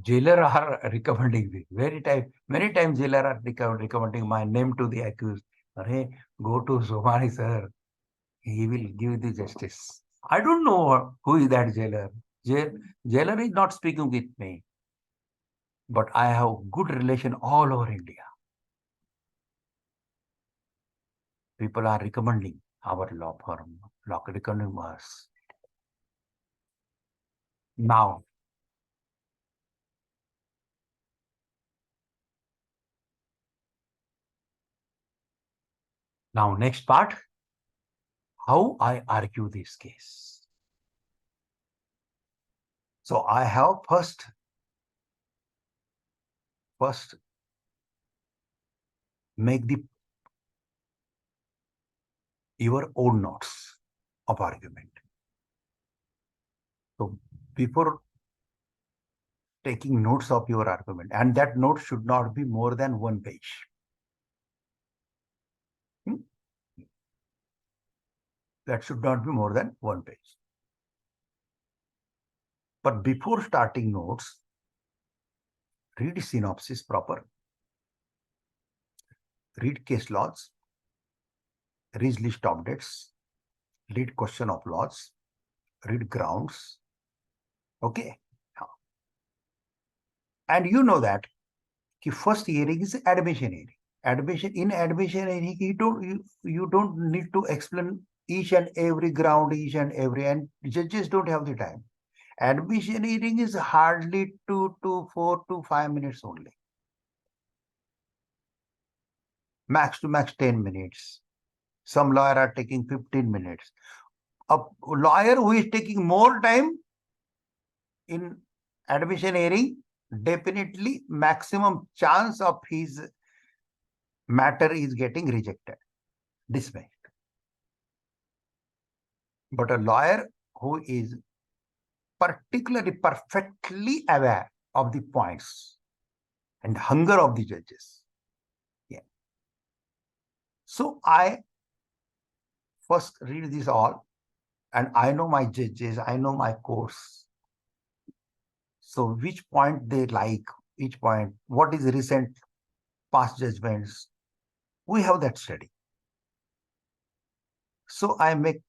Jailer are recommending me. Many times jailer are recommending my name to the accused. Hey, go to Somani sir. He will give the justice. I don't know who is that jailer. Jailer is not speaking with me. But I have good relation all over India. People are recommending our law firm, recommending us. Now next part, how I argue this case. So I have first make your own notes of argument. So before taking notes of your argument, and that note should not be more than 1 page. That should not be more than 1 page. But before starting notes, read synopsis proper, read case laws, read list of dates, read question of laws, read grounds. Okay. And you know that first hearing is admission hearing. Admission hearing, you don't need to explain each and every ground, and judges don't have the time. Admission hearing is hardly 2 to 4 to 5 minutes only. Max to max 10 minutes. Some lawyer are taking 15 minutes. A lawyer who is taking more time in admission hearing, definitely maximum chance of his matter is getting rejected, dismissed. But a lawyer who is particularly perfectly aware of the points and hunger of the judges. Yeah. So I first read this all, and I know my judges, I know my course. So which point they like, each point, what is recent past judgments, we have that study. So I make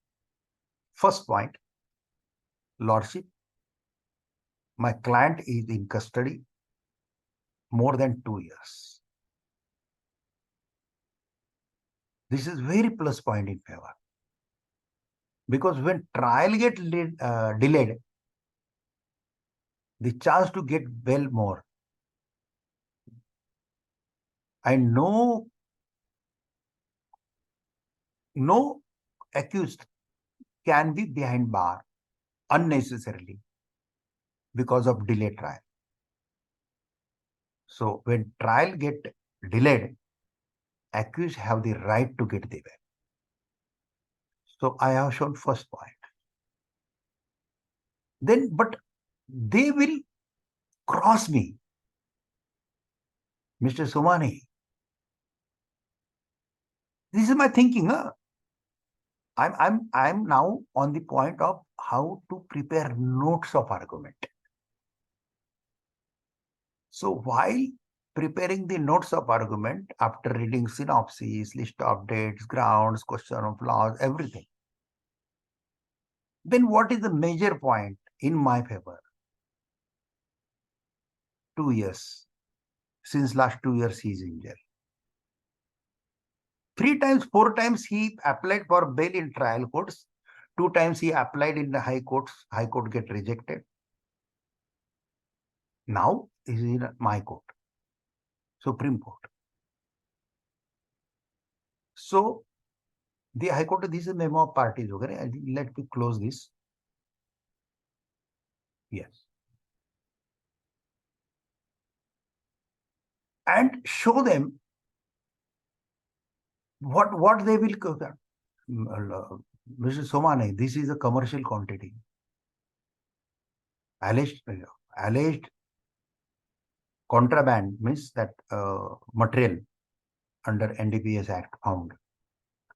first point, Lordship, my client is in custody more than 2 years. This is very plus point in favor. Because when trial get delayed, the chance to get bail more. And no accused can be behind bar unnecessarily because of delayed trial. So when trial get delayed, accused have the right to get the bail. So I have shown first point. Then, but they will cross me. Mr. Somani, this is my thinking. Huh? I'm now on the point of how to prepare notes of argument. So while preparing the notes of argument, after reading synopsis, list of dates, grounds, question of laws, everything, then what is the major point in my favor? 2 years. Since last 2 years he is in jail. 3 times, 4 times he applied for bail in trial courts. 2 times he applied in the high courts. High court get rejected. Now he is in my court, Supreme Court. So the High Court, this is a memo of parties. Okay? Let me close this. Yes. And show them what they will cover. Mr. Somani, this is a commercial quantity. Alleged contraband means that material under NDPS Act found.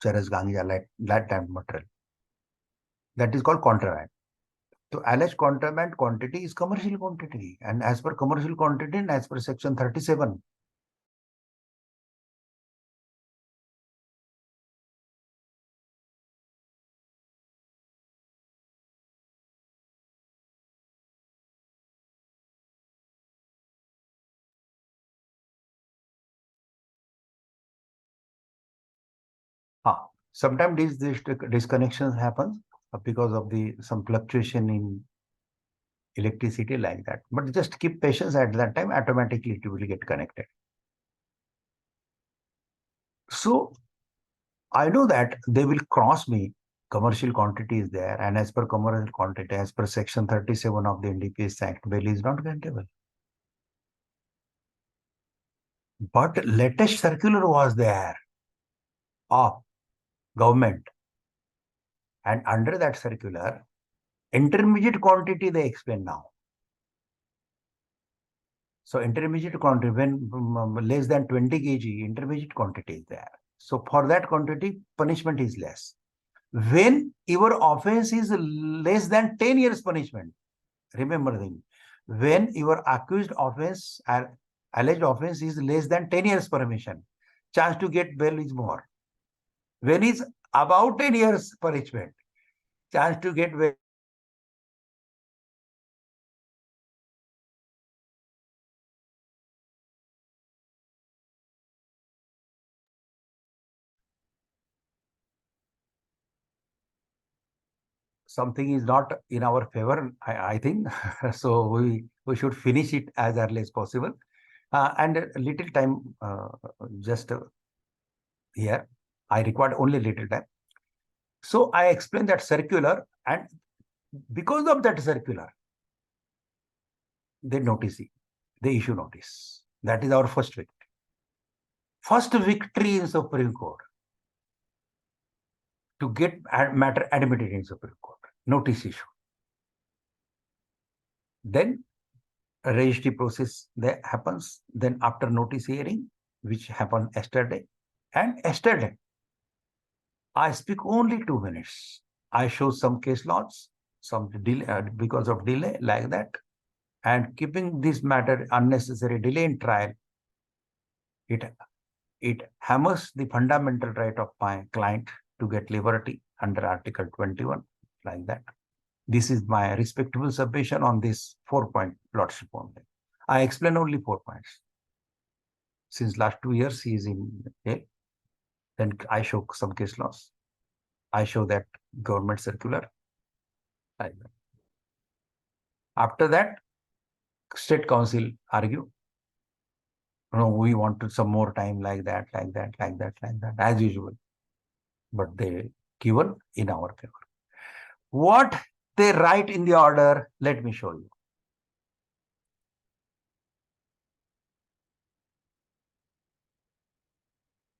Charas Ganja, that type material. That is called contraband. So alleged contraband quantity is commercial quantity. And as per commercial quantity, and as per section 37, sometimes these disconnections happen because of some fluctuation in electricity like that. But just keep patience at that time, automatically it will get connected. So I know that they will cross me. Commercial quantity is there, and as per commercial quantity, as per section 37 of the NDPS Act, bail is not grantable. But latest circular was there of government, and under that circular, intermediate quantity they explain now. So intermediate quantity, when less than 20 kg, intermediate quantity is there. So for that quantity, punishment is less. When your offense is less than 10 years punishment, remember thing, when your accused offense or alleged offense is less than 10 years permission, chance to get bail is more. When it's about 10 years punishment, chance to get bail. Something is not in our favor, I think. So we should finish it as early as possible. And a little time just here. I required only little time. So I explained that circular, and because of that circular, they issue notice. That is our first victory. First victory in Supreme Court to get matter admitted in Supreme Court. Notice issue. Then a registry process that happens. Then after notice hearing, which happened yesterday, and yesterday, I speak only 2 minutes. I show some case laws, some delay because of delay like that, and keeping this matter unnecessary delay in trial, it hammers the fundamental right of my client to get liberty under Article 21, like that. This is my respectable submission on this 4-point lordship only. I explain only 4 points. Since last 2 years, he is in jail. Then I show some case laws. I show that government circular. Like that. After that, state council argue. No, we wanted some more time, like that, as usual. But they given in our favor. What they write in the order, let me show you.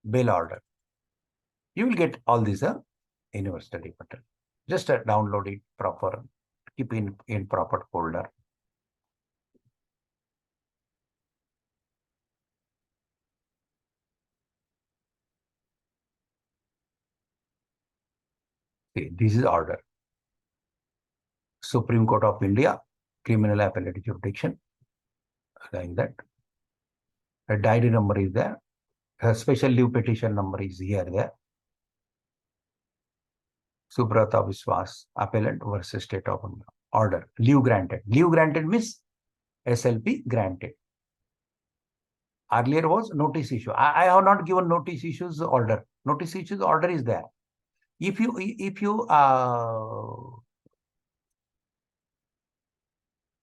Bail order. You will get all these in your study material. Just download it proper, keep in proper folder. Okay, this is order. Supreme Court of India, Criminal Appellate Jurisdiction, like that. A diary number is there. A special leave petition number is here, there. Subrata Viswas, appellant versus State of India. Order. Leave granted. Leave granted means SLP granted. Earlier was notice issue. I have not given notice issues order. Notice issues order is there. If you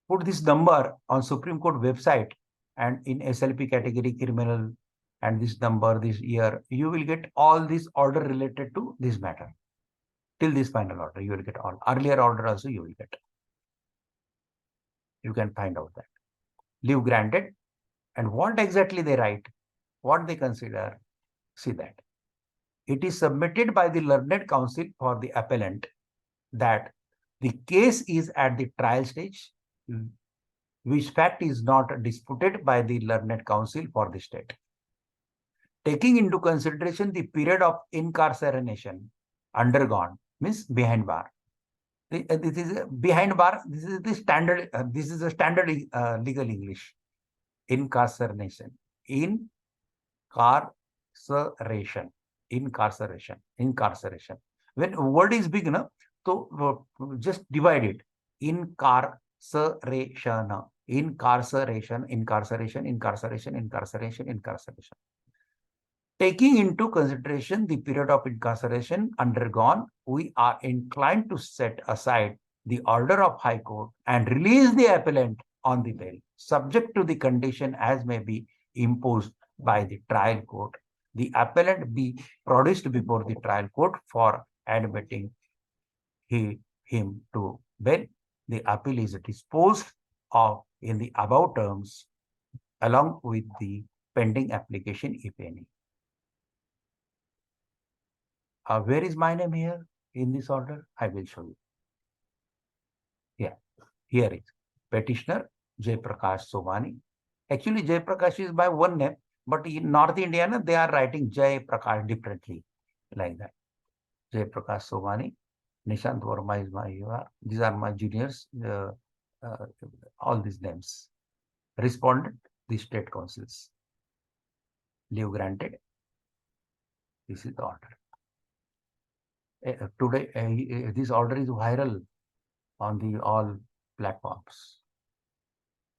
put this number on Supreme Court website and in SLP category criminal and this number, this year, you will get all this order related to this matter. Till this final order, you will get all. Earlier order also you will get. You can find out that. Leave granted. And what exactly they write, what they consider, see that. It is submitted by the learned counsel for the appellant that the case is at the trial stage, which fact is not disputed by the learned counsel for the state. Taking into consideration the period of incarceration undergone, means behind bar. This is behind bar. This is the standard. This is a standard legal English. Incarceration. Incarceration. When word is big, na, so just divide it. Incarceration. Taking into consideration the period of incarceration undergone, we are inclined to set aside the order of High Court and release the appellant on the bail, subject to the condition as may be imposed by the trial court. The appellant be produced before the trial court for admitting him to bail. The appeal is disposed of in the above terms, along with the pending application, if any. Where is my name here in this order? I will show you. Yeah, here is petitioner Jayprakash Somani. Actually, Jayprakash is by one name, but in North India, they are writing Jayprakash differently, like that. Jayprakash Somani, Nishant Verma is my, these are my juniors, all these names. Respondent, the state councils. Leave granted. This is the order. Today, this order is viral on the all platforms.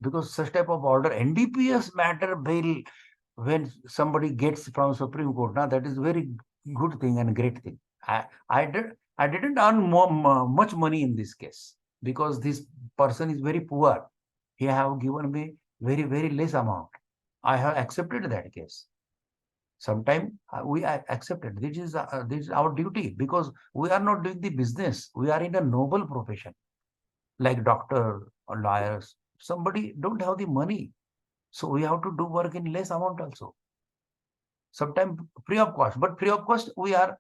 Because such type of order, NDPS matter bail, when somebody gets from Supreme Court, now that is very good thing and great thing. I didn't earn much money in this case because this person is very poor. He have given me very less amount. I have accepted that case. Sometimes we accepted. This is our duty because we are not doing the business. We are in a noble profession, like doctor or lawyers. Somebody don't have the money, so we have to do work in less amount also. Sometimes free of cost, but free of cost we are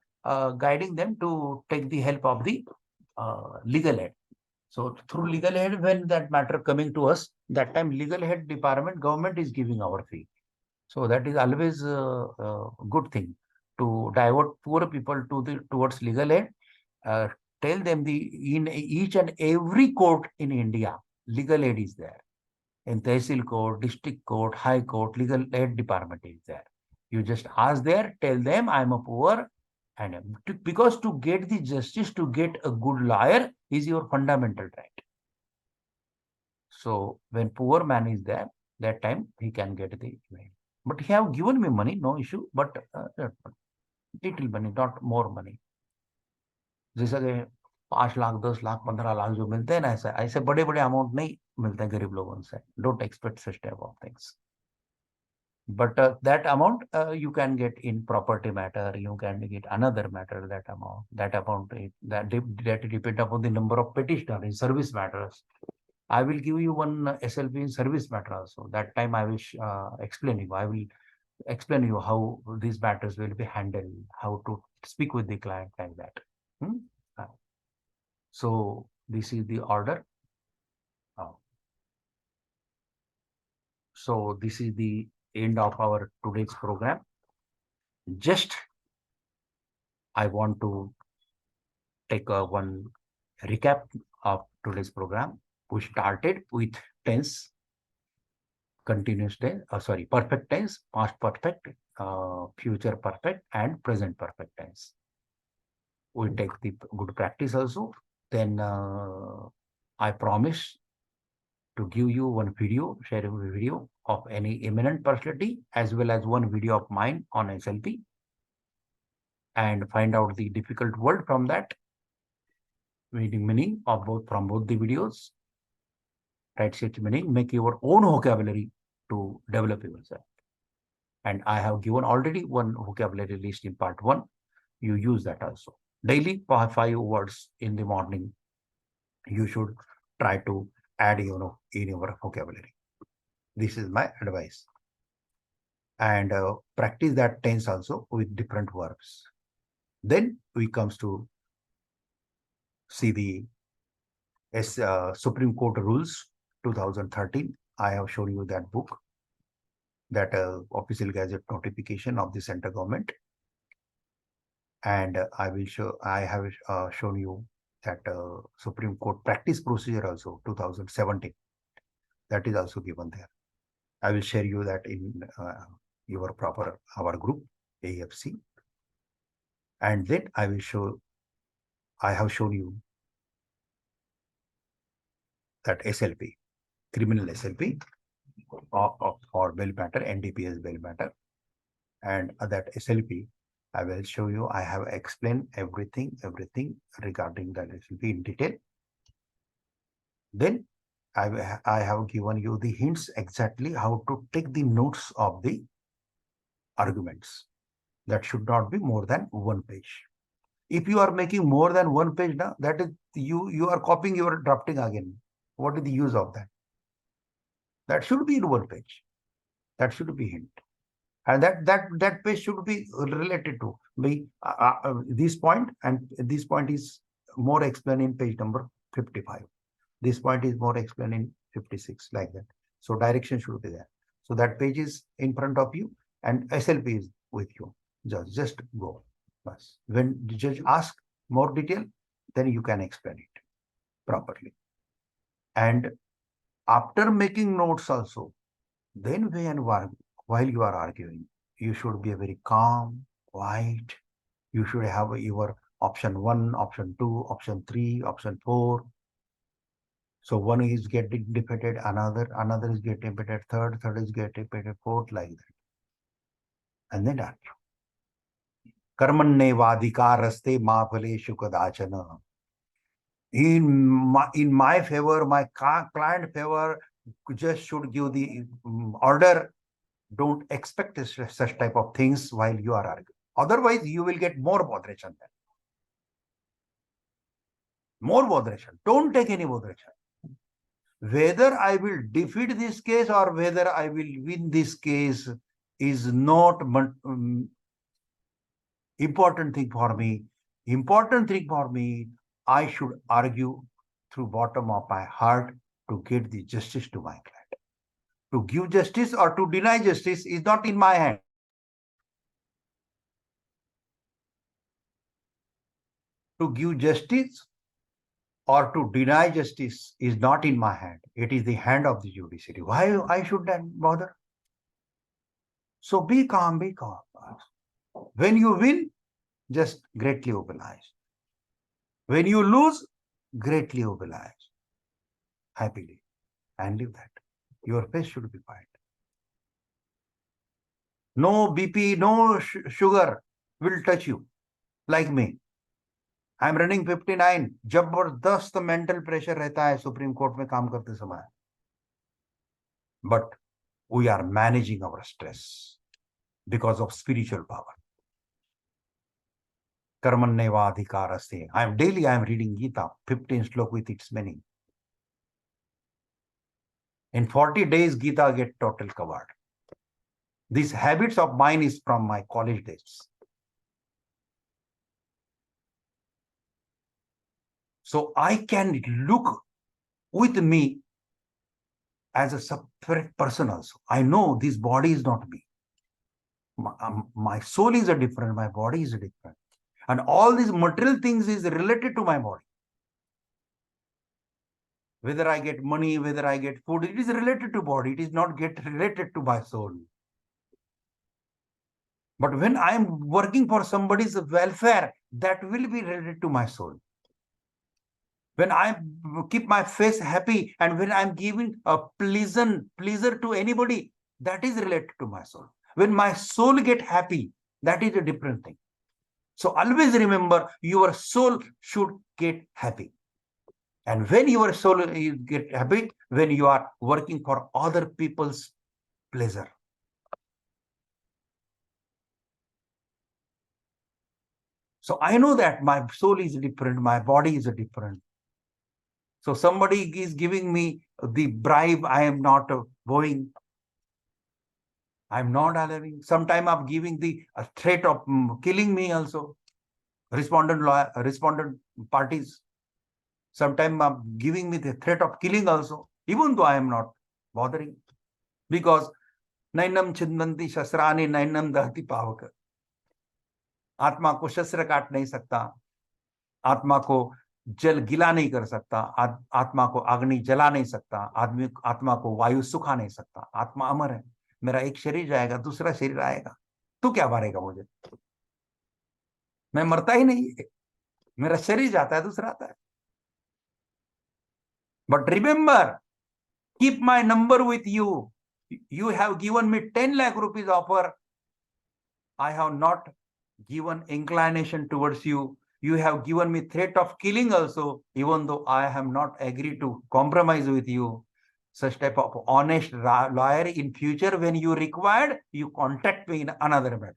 guiding them to take the help of the legal aid. So through legal aid, when that matter coming to us, that time legal aid department, government is giving our fee. So that is always a good thing to divert poor people towards legal aid. Tell them in each and every court in India, legal aid is there. In Tehsil Court, District Court, High Court, legal aid department is there. You just ask there, tell them I'm a poor, and because to get the justice, to get a good lawyer is your fundamental right. So when poor man is there, that time he can get the way. But he have given me money, no issue, but little money, not more money. जैसे कि 5 लाख 10 लाख 15 लाख जो मिलते हैं ना, ऐसे ऐसे बड़े बड़े अमाउंट नहीं मिलते हैं गरीब लोगों से. Don't expect such type of things. But that amount you can get in property matter, you can get another matter. That amount that depend upon the number of petitioner in service matters. I will give you one SLP in service matter also. That time I will explain you. I will explain you how these matters will be handled, how to speak with the client like that. So this is the order. So this is the end of our today's program. Just I want to take one recap of today's program. We started with tense, continuous tense, perfect tense, past perfect, future perfect, and present perfect tense. We take the good practice also. Then I promise to give you one video, sharing a video of any eminent personality, as well as one video of mine on SLP, and find out the difficult word from that, meaning of both from both the videos. Write such meaning, make your own vocabulary to develop yourself. And I have given already one vocabulary list in part 1. You use that also. Daily 5 words in the morning. You should try to add in your vocabulary. This is my advice. And practice that tense also with different verbs. Then we comes to see the Supreme Court Rules 2013. I have shown you that book, that official gazette notification of the central government. And I have shown you that Supreme Court practice procedure also 2017. That is also given there. I will share you that in our group AEFC. And then I have shown you that SLP, criminal SLP or bail matter, NDPS bail matter. And that SLP, I will show you. I have explained everything regarding that SLP in detail. Then I have given you the hints exactly how to take the notes of the arguments. That should not be more than 1 page. If you are making more than 1 page now, that is you are copying, you are drafting again. What is the use of that? That should be in 1 page. That should be hint. And that page should be related to this point, and this point is more explained in page number 55. This point is more explained in 56, like that. So direction should be there. So that page is in front of you and SLP is with you. Just go. When the judge asks more detail, then you can explain it properly. And after making notes also, then while you are arguing, you should be very calm, quiet. You should have your option 1, option 2, option 3, option 4. So one is getting defeated, another is getting defeated, third is getting defeated, fourth, like that. And then argue. Karmanne vadikaraste ma phaleshu kadachana. In my favor, my client favor, just should give the order. Don't expect such type of things while you are arguing. Otherwise, you will get more botheration then. More botheration. Don't take any botheration. Whether I will defeat this case or whether I will win this case is not important thing for me. Important thing for me, I should argue through bottom of my heart to get the justice to my client. To give justice or to deny justice is not in my hand. To give justice or to deny justice is not in my hand. It is the hand of the judiciary. Why I should then bother? So be calm, be calm. When you win, just greatly oblige. When you lose, greatly oblige. Happily. And leave that. Your face should be fine. No BP, no sugar will touch you like me. I am running 59. जबरदस्त mental pressure रहता है supreme court में काम करते समय. But we are managing our stress because of spiritual power. कर्मण्येवाधिकारस्ते. I am reading Gita, 15 slok with its meaning. In 40 days, Gita get total covered. These habits of mine is from my college days. So I can look with me as a separate person also. I know this body is not me. My soul is a different, my body is a different. And all these material things is related to my body. Whether I get money, whether I get food, it is related to body. It is not get related to my soul. But when I am working for somebody's welfare, that will be related to my soul. When I keep my face happy and when I'm giving a pleasure to anybody, that is related to my soul. When my soul get happy, that is a different thing. So always remember, your soul should get happy. And when your soul get happy, when you are working for other people's pleasure. So I know that my soul is different, my body is different. So somebody is giving me the bribe, I am not going. I am not allowing. Sometime I'm giving the threat of killing me also. Respondent parties. Sometime I'm giving me the threat of killing also, even though I am not bothering. Because Nainam Chindanti Shasrani Nainam Dahati Pavaka. आत्मा को शस्त्र काट नहीं सकता, आत्मा को जल गिला नहीं कर सकता, आत्मा को अग्नि जला नहीं सकता, आत्मा को वायु सुखा नहीं सकता. आत्मा अमर है. मेरा एक शरीर जाएगा, दूसरा शरीर आएगा. तू क्या मारेगा मुझे? मैं मरता ही नहीं है. मेरा शरीर जाता है, दूसरा आता है. But remember, keep my number with you. You have given me 10 lakh rupees offer. I have not given inclination towards you. You have given me threat of killing also, even though I have not agreed to compromise with you. Such type of honest lawyer in future, when you required, you contact me in another matter.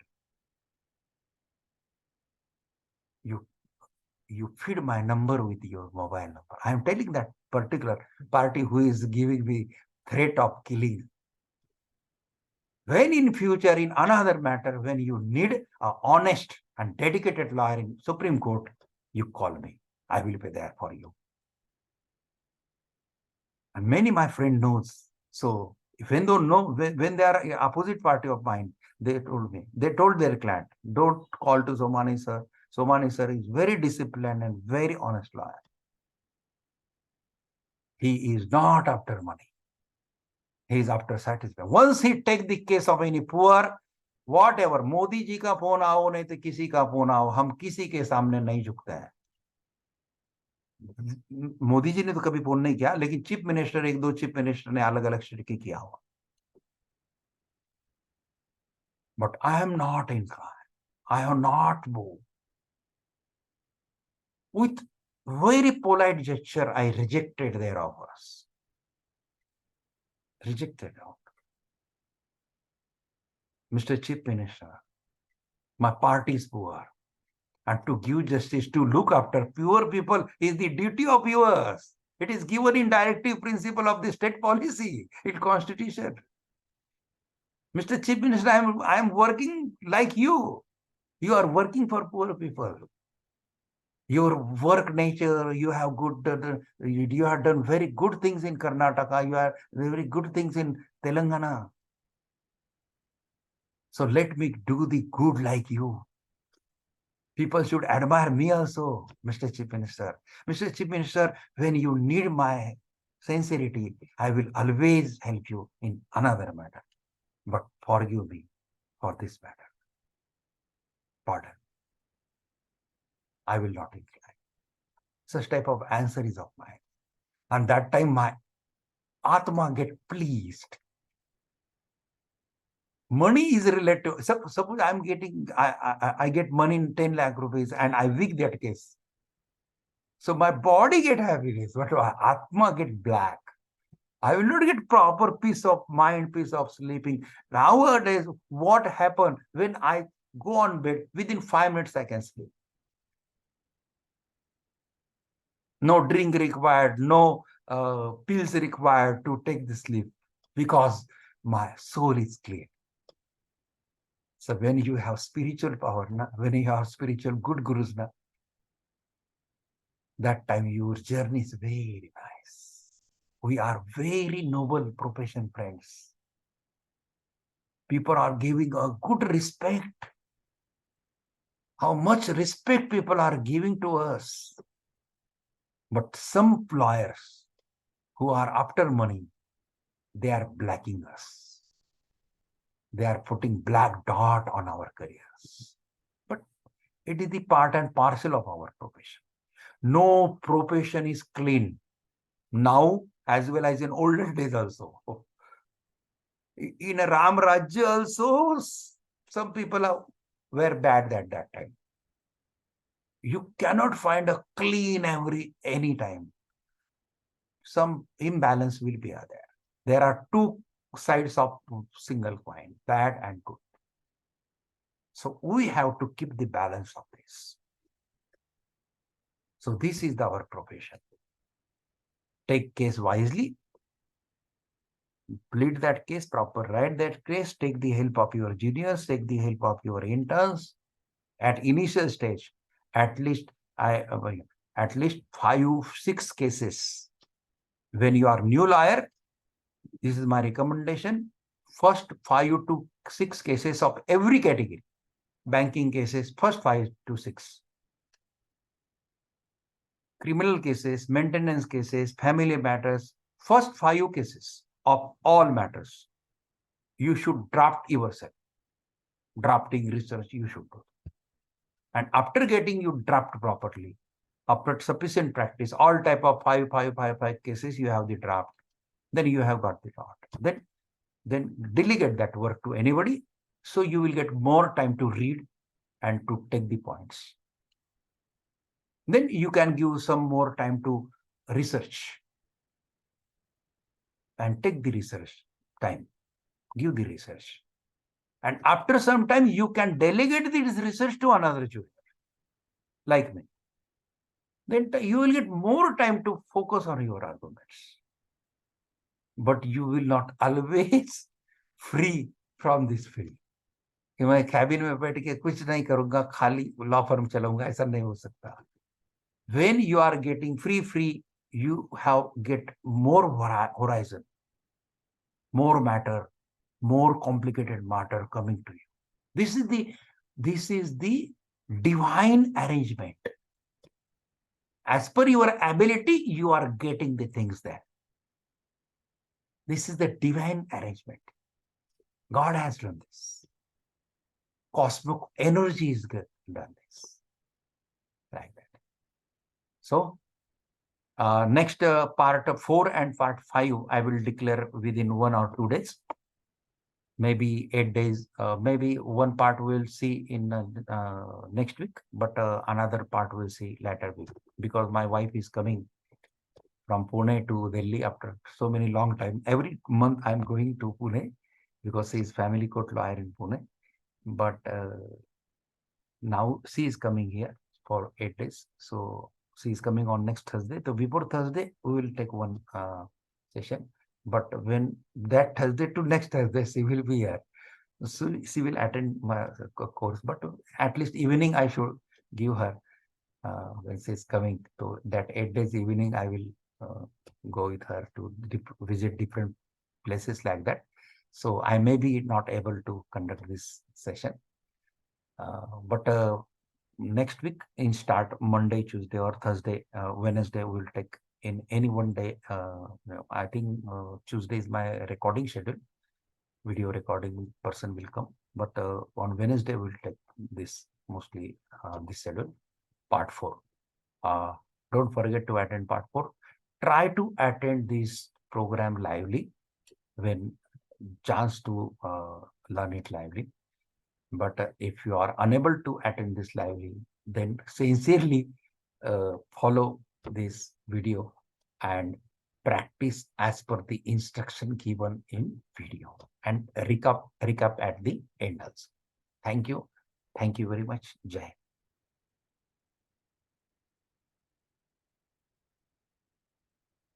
You feed my number with your mobile number. I am telling that particular party who is giving me threat of killing. When in future, in another matter, when you need an honest and dedicated lawyer in Supreme Court, you call me. I will be there for you. And many my friend knows. So when they are opposite party of mine, they told their client, don't call to Somani sir. Somani sir is very disciplined and very honest lawyer. He is not after money. He is after satisfaction. Once he take the case of any poor, whatever, Modi ji का phone आओ नहीं तो किसी का phone आओ, हम किसी के सामने नहीं झुकते हैं. मोदी जी ने तो कभी फोन नहीं किया, लेकिन चीफ मिनिस्टर, एक दो चीफ मिनिस्टर ने अलग अलग स्टेट की किया हुआ. But I am not inclined. I have not moved. With very polite gesture, I rejected their offers. Rejected offers. Mr. Chief Minister, my party is poor. And to give justice, to look after poor people is the duty of yours. It is given in directive principle of the state policy, in constitution. Mr. Chief Minister, I am working like you. You are working for poor people. Your work nature, you have you have done very good things in Karnataka. You have very good things in Telangana. So let me do the good like you. People should admire me also, Mr. Chief Minister. Mr. Chief Minister, when you need my sincerity, I will always help you in another matter. But forgive me for this matter. Pardon. I will not incline. Such type of answer is of mine. And that time my Atma get pleased. Money is relative. Suppose I'm getting, I get money in 10 lakh rupees and I win that case. So my body get happiness, but Atma get black. I will not get proper peace of mind, peace of sleeping. Nowadays, what happened when I go on bed, within 5 minutes I can sleep. No drink required, no pills required to take the sleep because my soul is clear. So when you have spiritual power, when you have spiritual good gurus, that time your journey is very nice. We are very noble profession, friends. People are giving a good respect. How much respect people are giving to us. But some lawyers who are after money, they are blacking us. They are putting black dot on our careers. But it is the part and parcel of our profession. No profession is clean. Now, as well as in olden days also. In a Ram Rajya also, some people were bad at that time. You cannot find a clean any time. Some imbalance will be there. There are two sides of single coin, bad and good. So we have to keep the balance of this. So this is our profession. Take case wisely, plead that case, proper write that case, take the help of your juniors, take the help of your interns. At initial stage, at least 5-6 cases. When you are new lawyer, this is my recommendation. First 5 to 6 cases of every category. Banking cases, first 5 to 6. Criminal cases, maintenance cases, family matters, first 5 cases of all matters. You should draft yourself. Drafting research you should do. And after getting you draft properly, after sufficient practice, all type of 5 cases, you have the draft. Then you have got the draft. Then delegate that work to anybody. So you will get more time to read and to take the points. Then you can give some more time to research and take the research time. Give the research. And after some time, you can delegate this research to another junior, like me. Then you will get more time to focus on your arguments. But you will not always free from this field. कि मैं cabin में बैठ के कुछ नहीं करूंगा, खाली law firm चलाऊंगा, ऐसा नहीं हो सकता. When you are getting free, you get more horizon, more matter, more complicated matter coming to you. This is the divine arrangement. As per your ability, you are getting the things there. This is the divine arrangement. God has done this. Cosmic energy is done this. Like that. So, next part 4 and part 5, I will declare within 1 or 2 days. Maybe 8 days. Maybe one part we'll see in next week, but another part we'll see later week, because my wife is coming from Pune to Delhi after so many long time. Every month I'm going to Pune because she is family court lawyer in Pune. But now she is coming here for 8 days. So she is coming on next Thursday. So before Thursday, we will take one session. But when that Thursday to next Thursday, she will be here. So she will attend my course. But at least evening, I should give her when she is coming. So that 8 days evening, I will go with her to visit different places like that. So I may be not able to conduct this session. But next week, in start Monday, Tuesday, or Thursday, Wednesday, we will take in any one day. I think Tuesday is my recording schedule. Video recording person will come. But on Wednesday, we'll take this mostly this schedule, part 4. Don't forget to attend part 4. Try to attend this program lively when chance to learn it lively. But if you are unable to attend this lively, then sincerely follow this video and practice as per the instruction given in video, and recap at the end also. Thank you. Thank you very much. Jai.